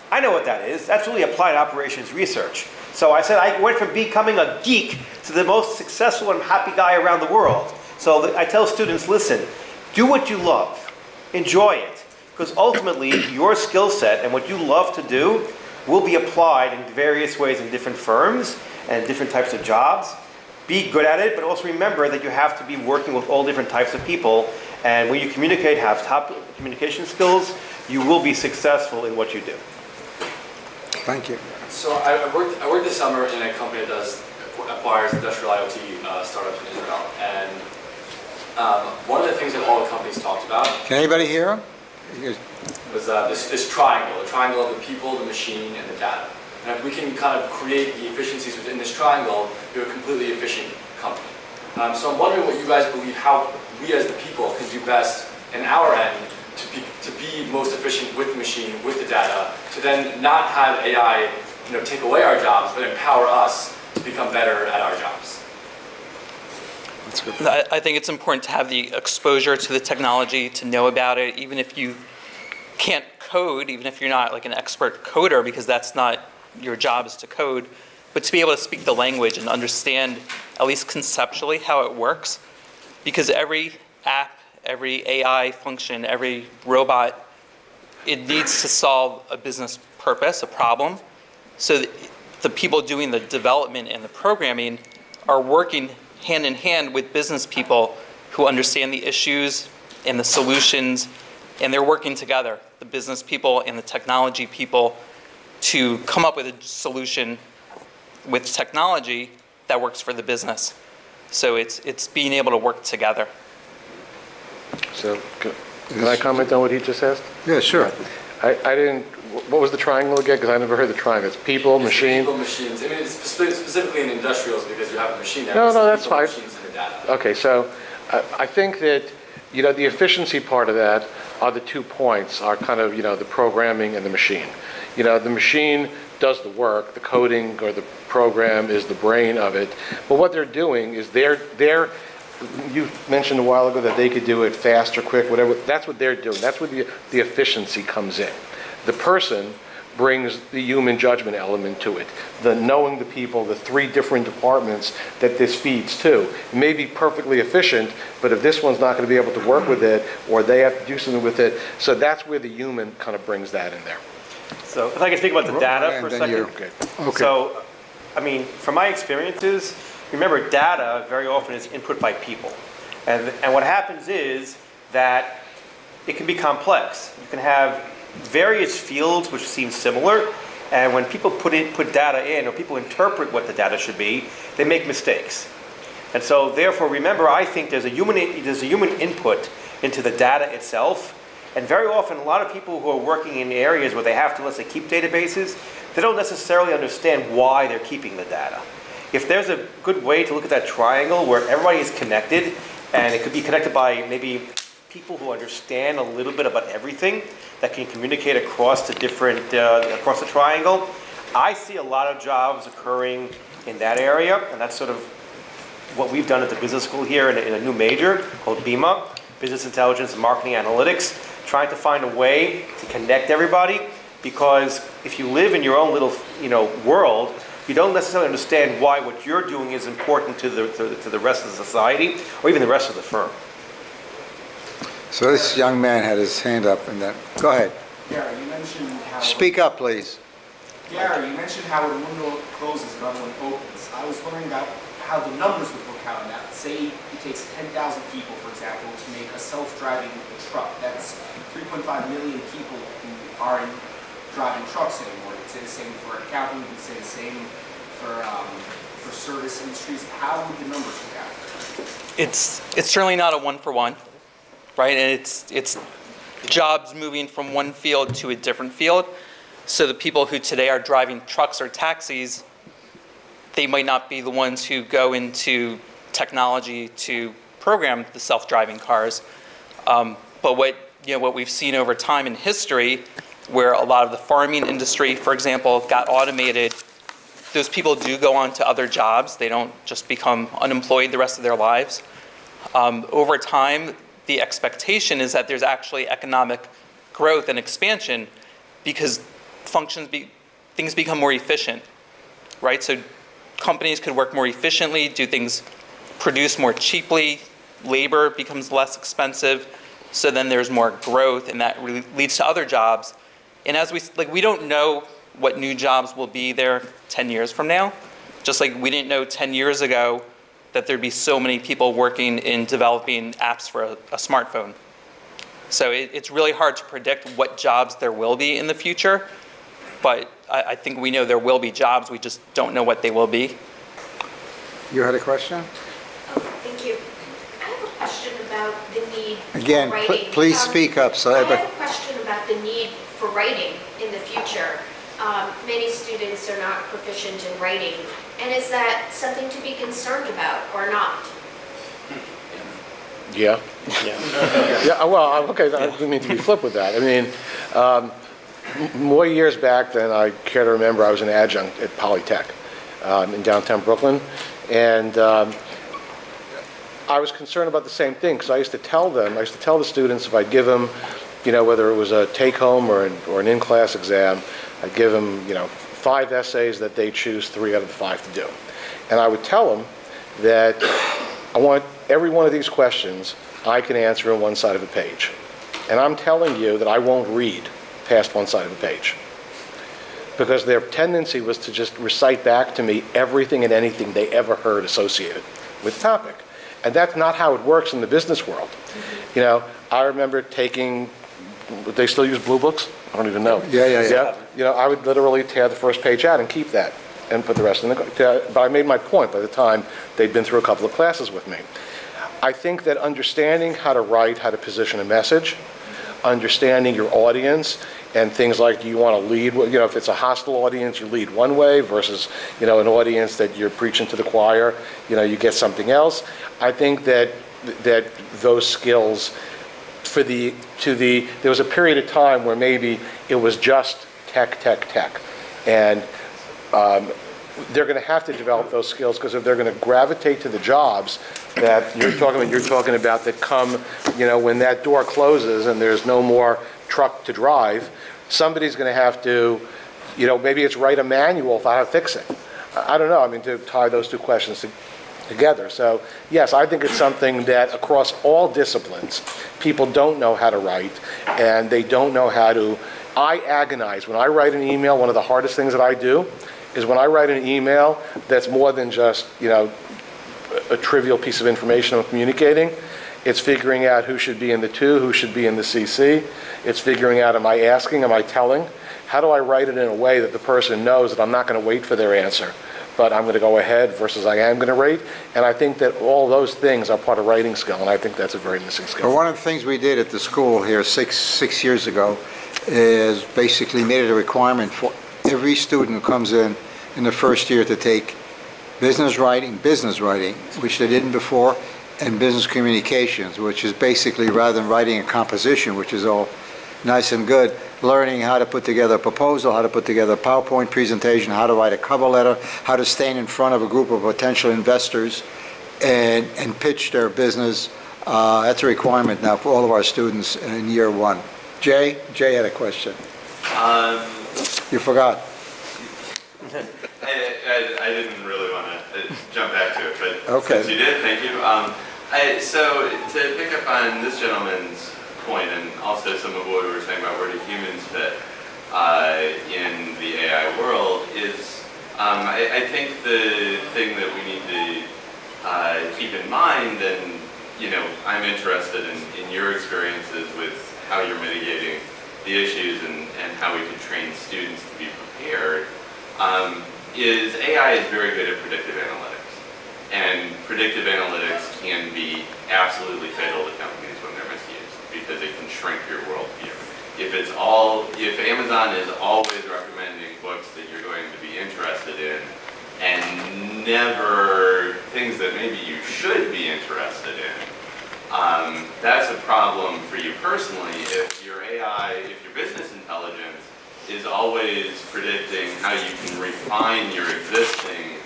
D: I know what that is. That's really applied operations research. So I said, I went from becoming a geek to the most successful and happy guy around the world. So I tell students, listen, do what you love. Enjoy it. Because ultimately, your skill set and what you love to do will be applied in various ways in different firms and different types of jobs. Be good at it, but also remember that you have to be working with all different types of people. And when you communicate, have top communication skills, you will be successful in what you do.
B: Thank you.
H: So I worked this summer in a company that acquires industrial IoT startups in Israel. And one of the things that all the companies talked about
B: Can anybody hear him?
H: was this triangle, the triangle of the people, the machine, and the data. And if we can kind of create the efficiencies within this triangle, we're a completely efficient company. So I'm wondering what you guys believe, how we as the people can do best in our end to be most efficient with the machine, with the data, to then not have AI, take away our jobs, but empower us to become better at our jobs.
F: I think it's important to have the exposure to the technology, to know about it, even if you can't code, even if you're not like an expert coder, because that's not your job is to code, but to be able to speak the language and understand, at least conceptually, how it works. Because every app, every AI function, every robot, it needs to solve a business purpose, a problem. So the people doing the development and the programming are working hand in hand with business people who understand the issues and the solutions, and they're working together, the business people and the technology people, to come up with a solution with technology that works for the business. So it's being able to work together.
C: So, can I comment on what he just asked?
B: Yeah, sure.
C: I didn't, what was the triangle again? Because I never heard the triangle. It's people,
H: It's
C: machine?
H: People, machines. I mean, it's specifically in industrials because you have a machine there.
C: No,
H: It's
C: no,
H: the
C: that's
H: people,
C: fine.
H: Machines and the data.
C: Okay, so I think that, the efficiency part of that are the 2 points, are kind of, the programming and the machine. The machine does the work, the coding or the program is the brain of it, but what they're doing is you mentioned a while ago that they could do it fast or quick, whatever, that's what they're doing. That's where the efficiency comes in. The person brings the human judgment element to it, the knowing the people, the 3 different departments that this feeds to. It may be perfectly efficient, but if this one's not going to be able to work with it, or they have to do something with it, so that's where the human kind of brings that in there.
D: So if I can speak about the data for a second.
B: Okay.
D: So, I mean, from my experiences, remember data very often is input by people. And what happens is that it can be complex. You can have various fields which seem similar, and when people put data in, or people interpret what the data should be, they make mistakes. And so therefore, remember, I think there's a human input into the data itself. And very often, a lot of people who are working in areas where they have to, let's say, keep databases, they don't necessarily understand why they're keeping the data. If there's a good way to look at that triangle where everybody is connected, and it could be connected by maybe people who understand a little bit about everything, that can communicate across the across the triangle, I see a lot of jobs occurring in that area, and that's sort of what we've done at the business school here in a new major called BIMA, Business Intelligence and Marketing Analytics, trying to find a way to connect everybody, because if you live in your own little world, you don't necessarily understand why what you're doing is important to the rest of the society or even the rest of the firm.
B: So this young man had his hand up and then, go ahead.
I: Gary, you mentioned how...
B: Speak up, please.
I: Gary, you mentioned how when one door closes, another one opens. I was wondering about how the numbers would work out in that. Say it takes 10,000 people, for example, to make a self-driving truck. That's 3.5 million people who aren't driving trucks anymore. You could say the same for accounting. You could say the same for service industries. How would the numbers work out?
F: It's certainly not a one-for-one, right? And it's jobs moving from one field to a different field. So the people who today are driving trucks or taxis, they might not be the ones who go into technology to program the self-driving cars. But what we've seen over time in history, where a lot of the farming industry, for example, got automated, those people do go on to other jobs. They don't just become unemployed the rest of their lives. Over time, the expectation is that there's actually economic growth and expansion because things become more efficient, right? So companies could work more efficiently, do things, produce more cheaply, labor becomes less expensive, so then there's more growth, and that leads to other jobs. And as we don't know what new jobs will be there 10 years from now, just like we didn't know 10 years ago that there'd be so many people working in developing apps for a smartphone. So it's really hard to predict what jobs there will be in the future, but I think we know there will be jobs, we just don't know what they will be.
B: You had a question?
J: Oh, thank you. I have a question about the need
B: Again,
J: for writing.
B: please speak up. So
J: I
B: everybody-
J: have a question about the need for writing in the future. Many students are not proficient in writing, and is that something to be concerned about or not?
C: Yeah. Yeah, well, okay, I didn't mean to be flip with that. I mean, more years back than I care to remember, I was an adjunct at Polytech in downtown Brooklyn, and I was concerned about the same thing, because I used to tell the students if I'd give them, whether it was a take-home or an in-class exam, I'd give them, 5 essays that they choose 3 out of the 5 to do. And I would tell them that I want every one of these questions I can answer on one side of a page. And I'm telling you that I won't read past one side of a page. because their tendency was to just recite back to me everything and anything they ever heard associated with the topic. And that's not how it works in the business world. You know, I remember taking, they still use Blue Books? I don't even know.
B: Yeah.
C: You know, I would literally tear the first page out and keep that and put the rest in the, but I made my point by the time they'd been through a couple of classes with me. I think that understanding how to write, how to position a message, understanding your audience, and things like, do you want to lead, you know, if it's a hostile audience, you lead one way versus, you know, an audience that you're preaching to the choir, you know, you get something else. I think that those skills there was a period of time where maybe it was just tech. And they're going to have to develop those skills, because if they're going to gravitate to the jobs that you're talking about that come, you know, when that door closes and there's no more truck to drive, somebody's going to have to, you know, maybe it's write a manual for how to fix it. I don't know. I mean, to tie those two questions together. So, yes, I think it's something that across all disciplines, people don't know how to write, and they don't know how to. I agonize. When I write an email, one of the hardest things that I do is when I write an email that's more than just, you know, a trivial piece of information I'm communicating. It's figuring out who should be in the to, who should be in the CC. It's figuring out, am I asking, am I telling? How do I write it in a way that the person knows that I'm not going to wait for their answer, but I'm going to go ahead versus I am going to rate? And I think that all those things are part of writing skill, and I think that's a very missing skill.
B: Well, one of the things we did at the school here six years ago is basically made it a requirement for every student who comes in the first year to take business writing, which they didn't before, and business communications, which is basically, rather than writing a composition, which is all nice and good, learning how to put together a proposal, how to put together a PowerPoint presentation, how to write a cover letter, how to stand in front of a group of potential investors and pitch their business. That's a requirement now for all of our students in year one. Jay had a question. You forgot.
K: I didn't really want to jump back to it, but
B: okay.
K: Since you did, thank you. So to pick up on this gentleman's point, and also some of what we were saying about where do humans fit in the AI world, is I think the thing that we need to keep in mind, and you know, I'm interested in your experiences with how you're mitigating the issues and how we can train students to be prepared. Is AI is very good at predictive analytics. And predictive analytics can be absolutely fatal to companies when they're misused, because it can shrink your worldview. If Amazon is always recommending books that you're going to be interested in, and never things that maybe you should be interested in, that's a problem for you personally. If your AI, if your business intelligence is always predicting how you can refine your existing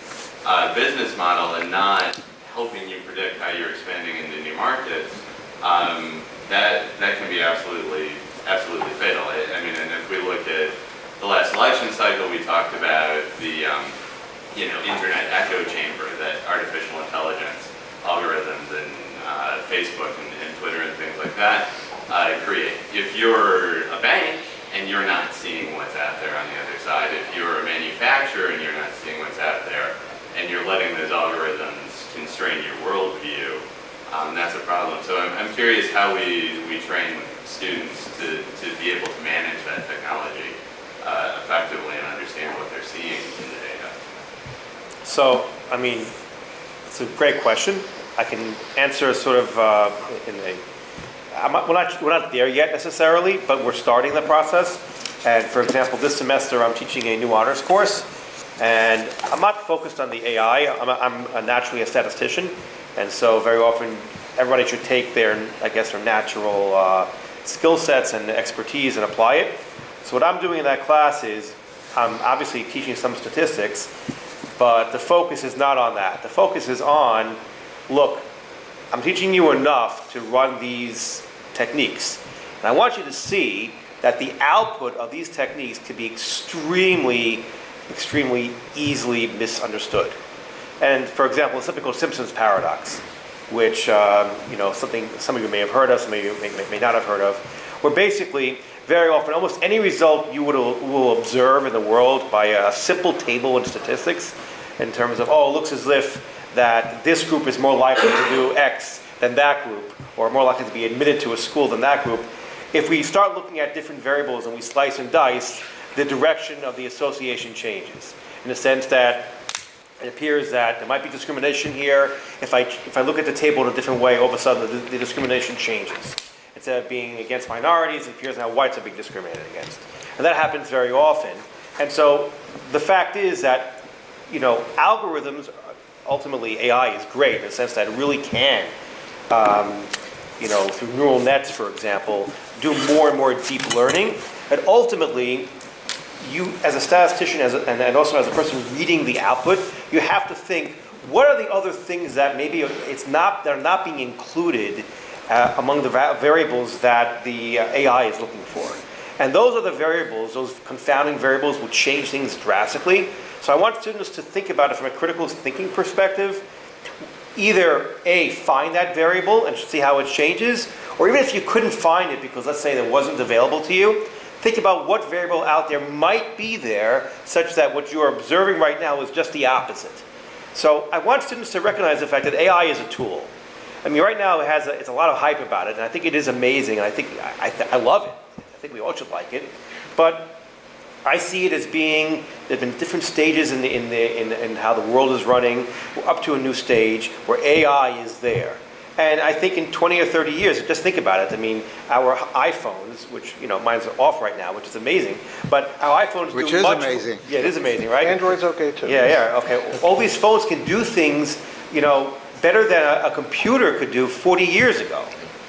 K: business model and not helping you predict how you're expanding into new markets, that can be absolutely fatal. I mean, and if we look at the last election cycle, we talked about the internet echo chamber that artificial intelligence algorithms and Facebook and Twitter and things like that create. If you're a bank and you're not seeing what's out there on the other side, if you're a manufacturer and you're not seeing what's out there, and you're letting those algorithms constrain your worldview, that's a problem. So I'm curious how we train students to be able to manage that technology effectively and understand what they're seeing in the data.
D: So, I mean, it's a great question. I can answer sort of we're not there yet necessarily, but we're starting the process. And for example, this semester I'm teaching a new honors course, and I'm not focused on the AI. I'm naturally a statistician, and so very often everybody should take their natural skill sets and expertise and apply it. So what I'm doing in that class is I'm obviously teaching some statistics, but the focus is not on that. The focus is on, look, I'm teaching you enough to run these techniques. And I want you to see that the output of these techniques can be extremely easily misunderstood. And for example, something called Simpson's paradox, which something some of you may have heard of, some of you may not have heard of, where basically very often, almost any result you will observe in the world by a simple table in statistics in terms of, oh, it looks as if that this group is more likely to do X than that group, or more likely to be admitted to a school than that group. If we start looking at different variables and we slice and dice, the direction of the association changes. In the sense that it appears that there might be discrimination here. If I look at the table in a different way, all of a sudden the discrimination changes. Instead of being against minorities, it appears now whites are being discriminated against. And that happens very often. And so the fact is that, algorithms, ultimately AI is great in the sense that it really can, through neural nets, for example, do more and more deep learning. And ultimately, you, as a statistician and also as a person reading the output, you have to think, what are the other things that maybe they're not being included among the variables that the AI is looking for? And those are the variables, those confounding variables will change things drastically. So I want students to think about it from a critical thinking perspective. Either A, find that variable and see how it changes, or even if you couldn't find it because let's say it wasn't available to you, think about what variable out there might be there such that what you're observing right now is just the opposite. So I want students to recognize the fact that AI is a tool. I mean, right now it's a lot of hype about it, and I think it is amazing, and I love it. I think we all should like it. But I see it as being, there's been different stages in how the world is running. We're up to a new stage where AI is there. And I think in 20 or 30 years, just think about it. I mean, our iPhones, which, mine's off right now, which is amazing, but our iPhones
B: Which
D: do
B: is
D: much.
B: amazing.
D: Yeah, it is amazing, right?
B: Android's okay too.
D: Yeah, okay. All these phones can do things, better than a computer could do 40 years ago.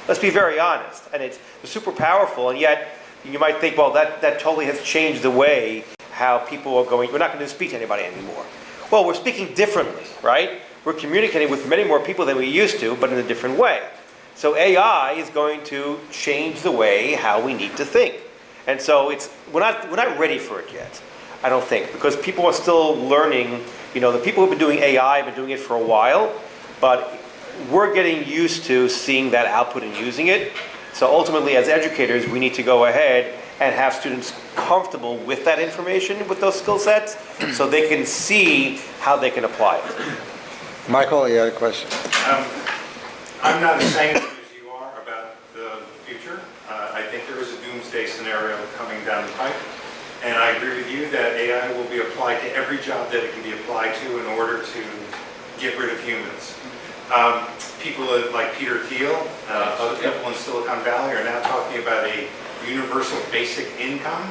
D: Let's be very honest. And it's super powerful, and yet you might think, well, that totally has changed the way how people are going. We're not going to speak to anybody anymore. Well, we're speaking differently, right? We're communicating with many more people than we used to, but in a different way. So AI is going to change the way how we need to think. And so we're not ready for it yet, I don't think, because people are still learning. The people who've been doing AI have been doing it for a while, but we're getting used to seeing that output and using it. So ultimately, as educators, we need to go ahead and have students comfortable with that information, with those skill sets, so they can see how they can apply it.
B: Michael, you had a question?
L: I'm not as sanguine as you are about the future. I think there is a doomsday scenario coming down the pipe. And I agree with you that AI will be applied to every job that it can be applied to in order to get rid of humans. People like Peter Thiel, other people in Silicon Valley are now talking about a universal basic income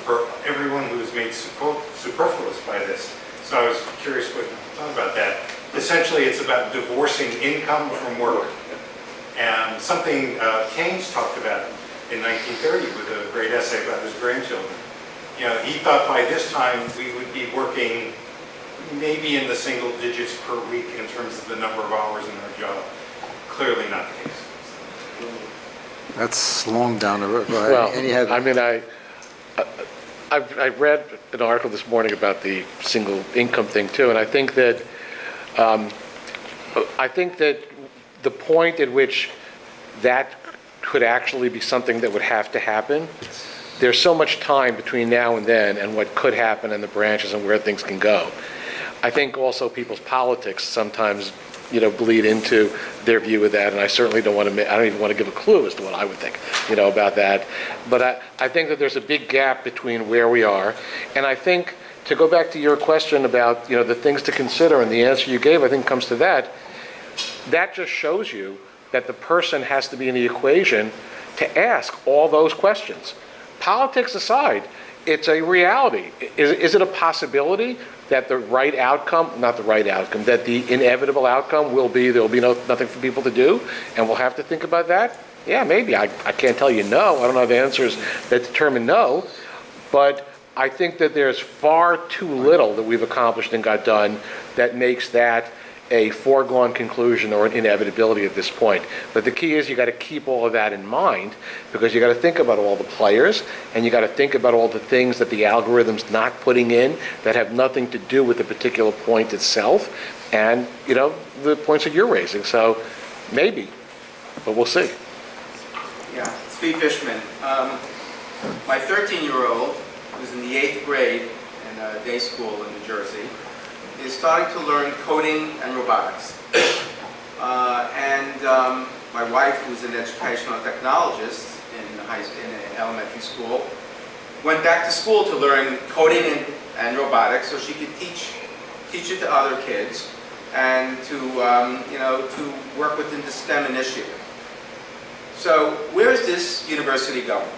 L: for everyone who is made superfluous by this. So I was curious what you thought about that. Essentially, it's about divorcing income from work. And something Keynes talked about in 1930 with a great essay about his grandchildren. He thought by this time we would be working maybe in the single digits per week in terms of the number of hours in our job. Clearly not the case.
B: That's long down the road.
C: Well, I read an article this morning about the single income thing too, and I think that the point at which that could actually be something that would have to happen, there's so much time between now and then and what could happen and the branches and where things can go. I think also people's politics sometimes, bleed into their view of that, and I certainly don't even want to give a clue as to what I would think, about that. But I think that there's a big gap between where we are, and I think, to go back to your question about, the things to consider, and the answer you gave, I think, comes to that, that just shows you that the person has to be in the equation to ask all those questions. Politics aside, it's a reality. Is it a possibility that the right outcome, not the right outcome, that the inevitable outcome will be there'll be nothing for people to do, and we'll have to think about that? Yeah, maybe. I can't tell you no. I don't have answers that determine no, but I think that there's far too little that we've accomplished and got done that makes that a foregone conclusion or an inevitability at this point. But the key is you got to keep all of that in mind, because you got to think about all the players, and you got to think about all the things that the algorithm's not putting in that have nothing to do with the particular point itself, and the points that you're raising. So maybe, but we'll see.
I: Yeah, Steve Fishman.
M: My 13-year-old, who's in the 8th grade in a day school in New Jersey, is starting to learn coding and robotics. My wife, who's an educational technologist in elementary school, went back to school to learn coding and robotics so she could teach it to other kids and to work within the STEM initiative. So where is this university going?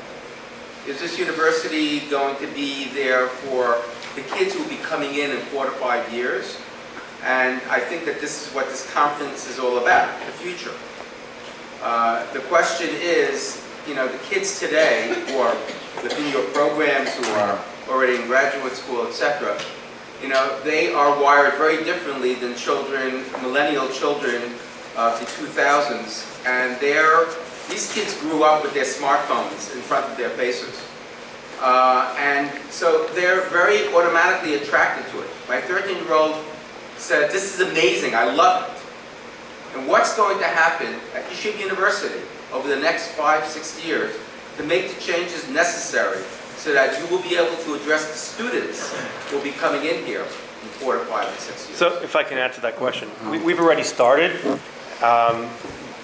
M: Is this university going to be there for the kids who will be coming in 4 to 5 years? And I think that this is what this conference is all about, the future. The question is, the kids today, who are within your programs, who are already in graduate school, etc., they are wired very differently than millennial children of the 2000s. And these kids grew up with their smartphones in front of their faces. And so they're very automatically attracted to it. My 13-year-old said, "This is amazing, I love it." And what's going to happen at Yeshiva University over the next 5-6 years to make the changes necessary so that you will be able to address the students who will be coming in here in 4 to 5 and 6 years?
D: So if I can answer that question, we've already started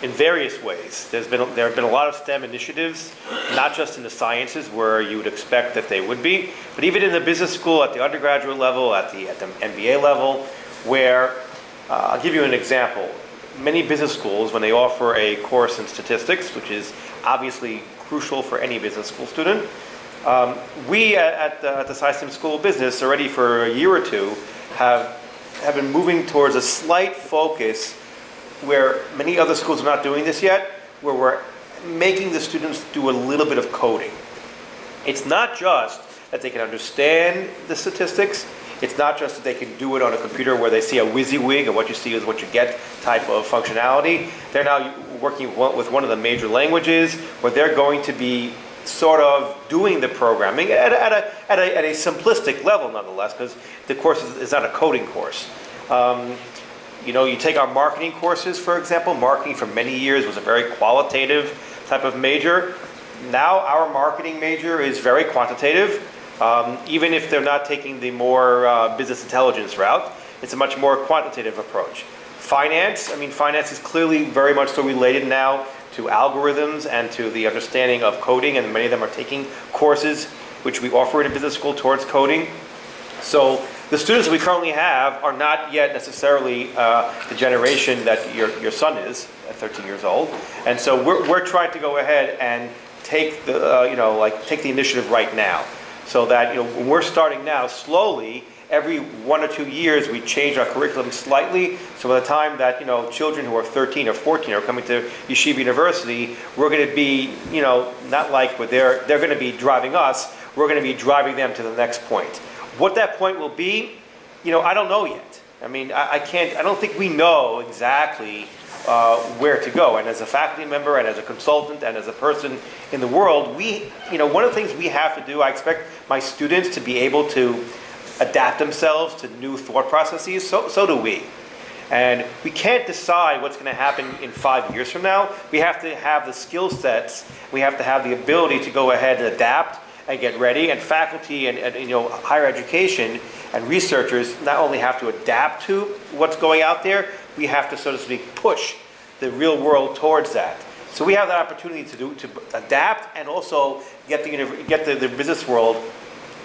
D: in various ways. There have been a lot of STEM initiatives, not just in the sciences where you would expect that they would be, but even in the business school, at the undergraduate level, at the MBA level, where, I'll give you an example. Many business schools, when they offer a course in statistics, which is obviously crucial for any business school student, we at the Syms School of Business already for a year or two have been moving towards a slight focus where many other schools are not doing this yet, where we're making the students do a little bit of coding. It's not just that they can understand the statistics, it's not just that they can do it on a computer where they see a WYSIWYG and what you see is what you get type of functionality. They're now working with one of the major languages where they're going to be sort of doing the programming at a simplistic level nonetheless, because the course is not a coding course. You take our marketing courses, for example. Marketing for many years was a very qualitative type of major. Now our marketing major is very quantitative. Even if they're not taking the more business intelligence route, it's a much more quantitative approach. Finance is clearly very much so related now to algorithms and to the understanding of coding, and many of them are taking courses which we offer in a business school towards coding. So the students that we currently have are not yet necessarily the generation that your son is at 13 years old, and so we're trying to go ahead and take the initiative right now, so that when we're starting now, slowly every 1 or 2 years we change our curriculum slightly. So by the time that children who are 13 or 14 are coming to Yeshiva University, we're going to be not like they're going to be driving us. We're going to be driving them to the next point. What that point will be, I don't know yet. I don't think we know exactly where to go. And as a faculty member and as a consultant and as a person in the world, one of the things we have to do, I expect my students to be able to adapt themselves to new thought processes. So do we. And we can't decide what's going to happen in 5 years from now. We have to have the skill sets. We have to have the ability to go ahead and adapt and get ready. And faculty and higher education and researchers not only have to adapt to what's going out there, we have to, so to speak, push the real world towards that. So we have that opportunity to adapt and also get the business world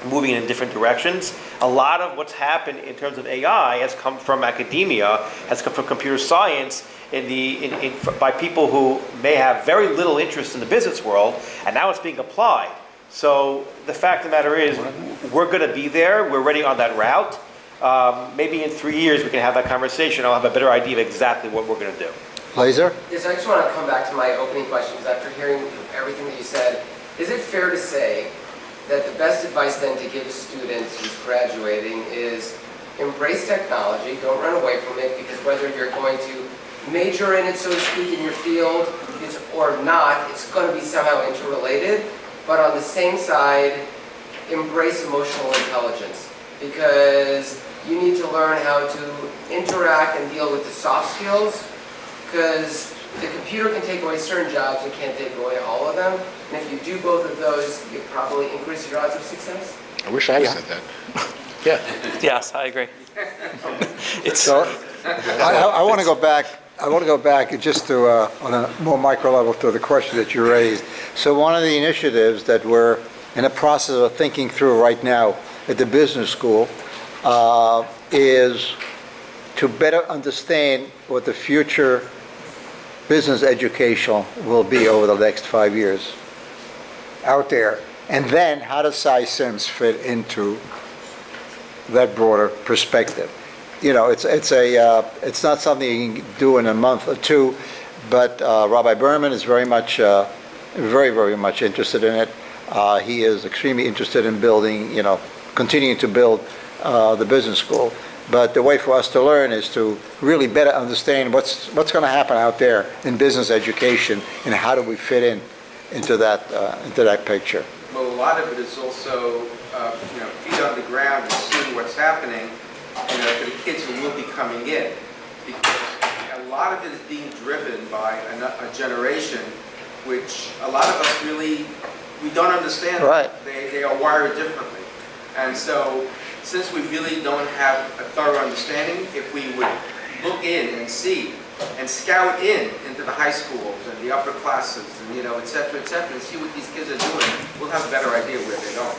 D: moving in different directions. A lot of what's happened in terms of AI has come from academia, has come from computer science, by people who may have very little interest in the business world, and now it's being applied. So the fact of the matter is, we're going to be there. We're already on that route. Maybe in 3 years we can have that conversation. I'll have a better idea of exactly what we're going to do.
B: Laser?
E: Yes, I just want to come back to my opening questions. After hearing everything that you said, is it fair to say that the best advice then to give a student who's graduating is embrace technology, don't run away from it, because whether you're going to major in it, so to speak, in your field, or not, it's going to be somehow interrelated, but on the same side, embrace emotional intelligence, because you need to learn how to interact and deal with the soft skills, because the computer can take away certain jobs, it can't take away all of them. And if you do both of those, you probably increase your odds of success.
C: I wish I had said that. Yeah.
F: Yes, I agree.
B: So, I want to go back. I want to go back just to, on a more micro level, to the question that you raised. So one of the initiatives that we're in the process of thinking through right now at the business school is to better understand what the future business education will be over the next 5 years out there. And then how does Syms fit into that broader perspective? You know, it's not something you can do in a month or two, but Rabbi Berman is very much interested in it. He is extremely interested in building, continuing to build the business school. But the way for us to learn is to really better understand what's going to happen out there in business education, and how do we fit into that picture.
M: Well, a lot of it is also, feet on the ground and seeing what's happening, for the kids who will be coming in. Because a lot of it is being driven by a generation which a lot of us really, we don't understand.
B: Right.
M: They are wired differently. And so, since we really don't have a thorough understanding, if we would look in and see and scout into the high schools and the upper classes and, et cetera, and see what these kids are doing, we'll have a better idea where they're going.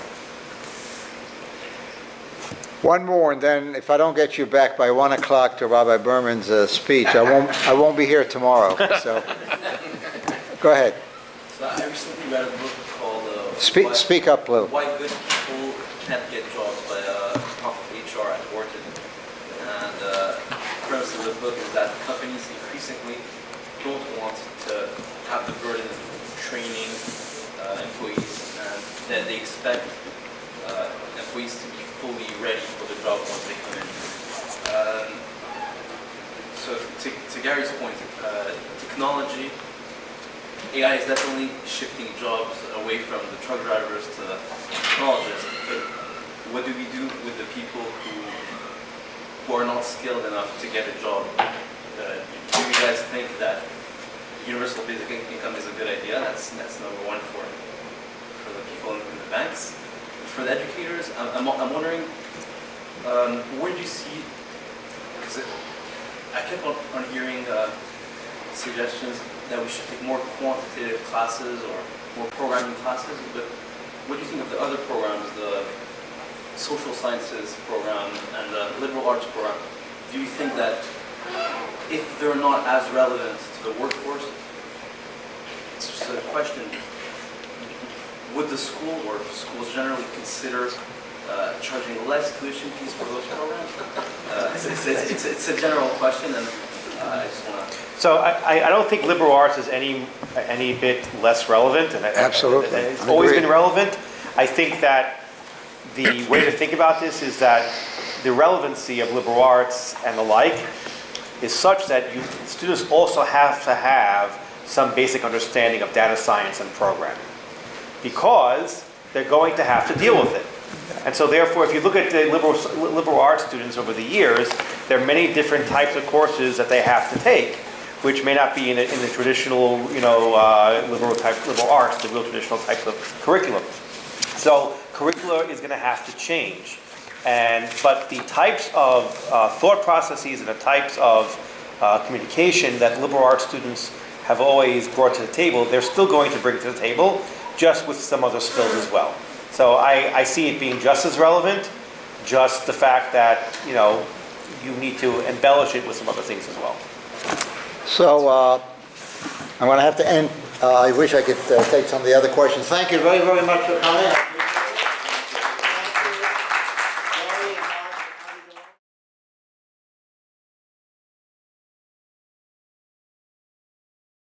B: One more, and then if I don't get you back by 1 o'clock to Rabbi Berman's speech, I won't be here tomorrow. So, go ahead.
N: So I recently read a book called
B: Speak up, Lou.
N: Why Good People Can't Get Jobs by Provost HR at Wharton. And the premise of the book is that companies increasingly don't want to have the burden of training employees, and that they expect employees to be fully ready for the job once they come in. So to Gary's point, technology, AI is definitely shifting jobs away from the truck drivers to the technologists, but what do we do with the people who are not skilled enough to get a job? Do you guys think that universal basic income is a good idea? That's number one for the people in the banks. For the educators, I'm wondering, where do you see, because I kept on hearing suggestions that we should take more quantitative classes or more programming classes, but what do you think of the other programs, the social sciences program and the liberal arts program? Do you think that if they're not as relevant to the workforce, it's just a question, would the school or schools generally consider charging less tuition fees for those programs? It's a general question, and I just want to...
D: So I don't think liberal arts is any bit less relevant. And
B: Absolutely.
D: It's always been relevant. I think that the way to think about this is that the relevancy of liberal arts and the like is such that students also have to have some basic understanding of data science and programming, because they're going to have to deal with it. And so therefore, if you look at the liberal arts students over the years, there are many different types of courses that they have to take, which may not be in the traditional, liberal arts, the real traditional types of curriculum. So curricula is going to have to change. But the types of thought processes and the types of communication that liberal arts students have always brought to the table, they're still going to bring to the table, just with some other skills as well. So I see it being just as relevant, just the fact that, you need to embellish it with some other things as well.
B: So I'm going to have to end. I wish I could take some of the other questions. Thank you very, very much for coming.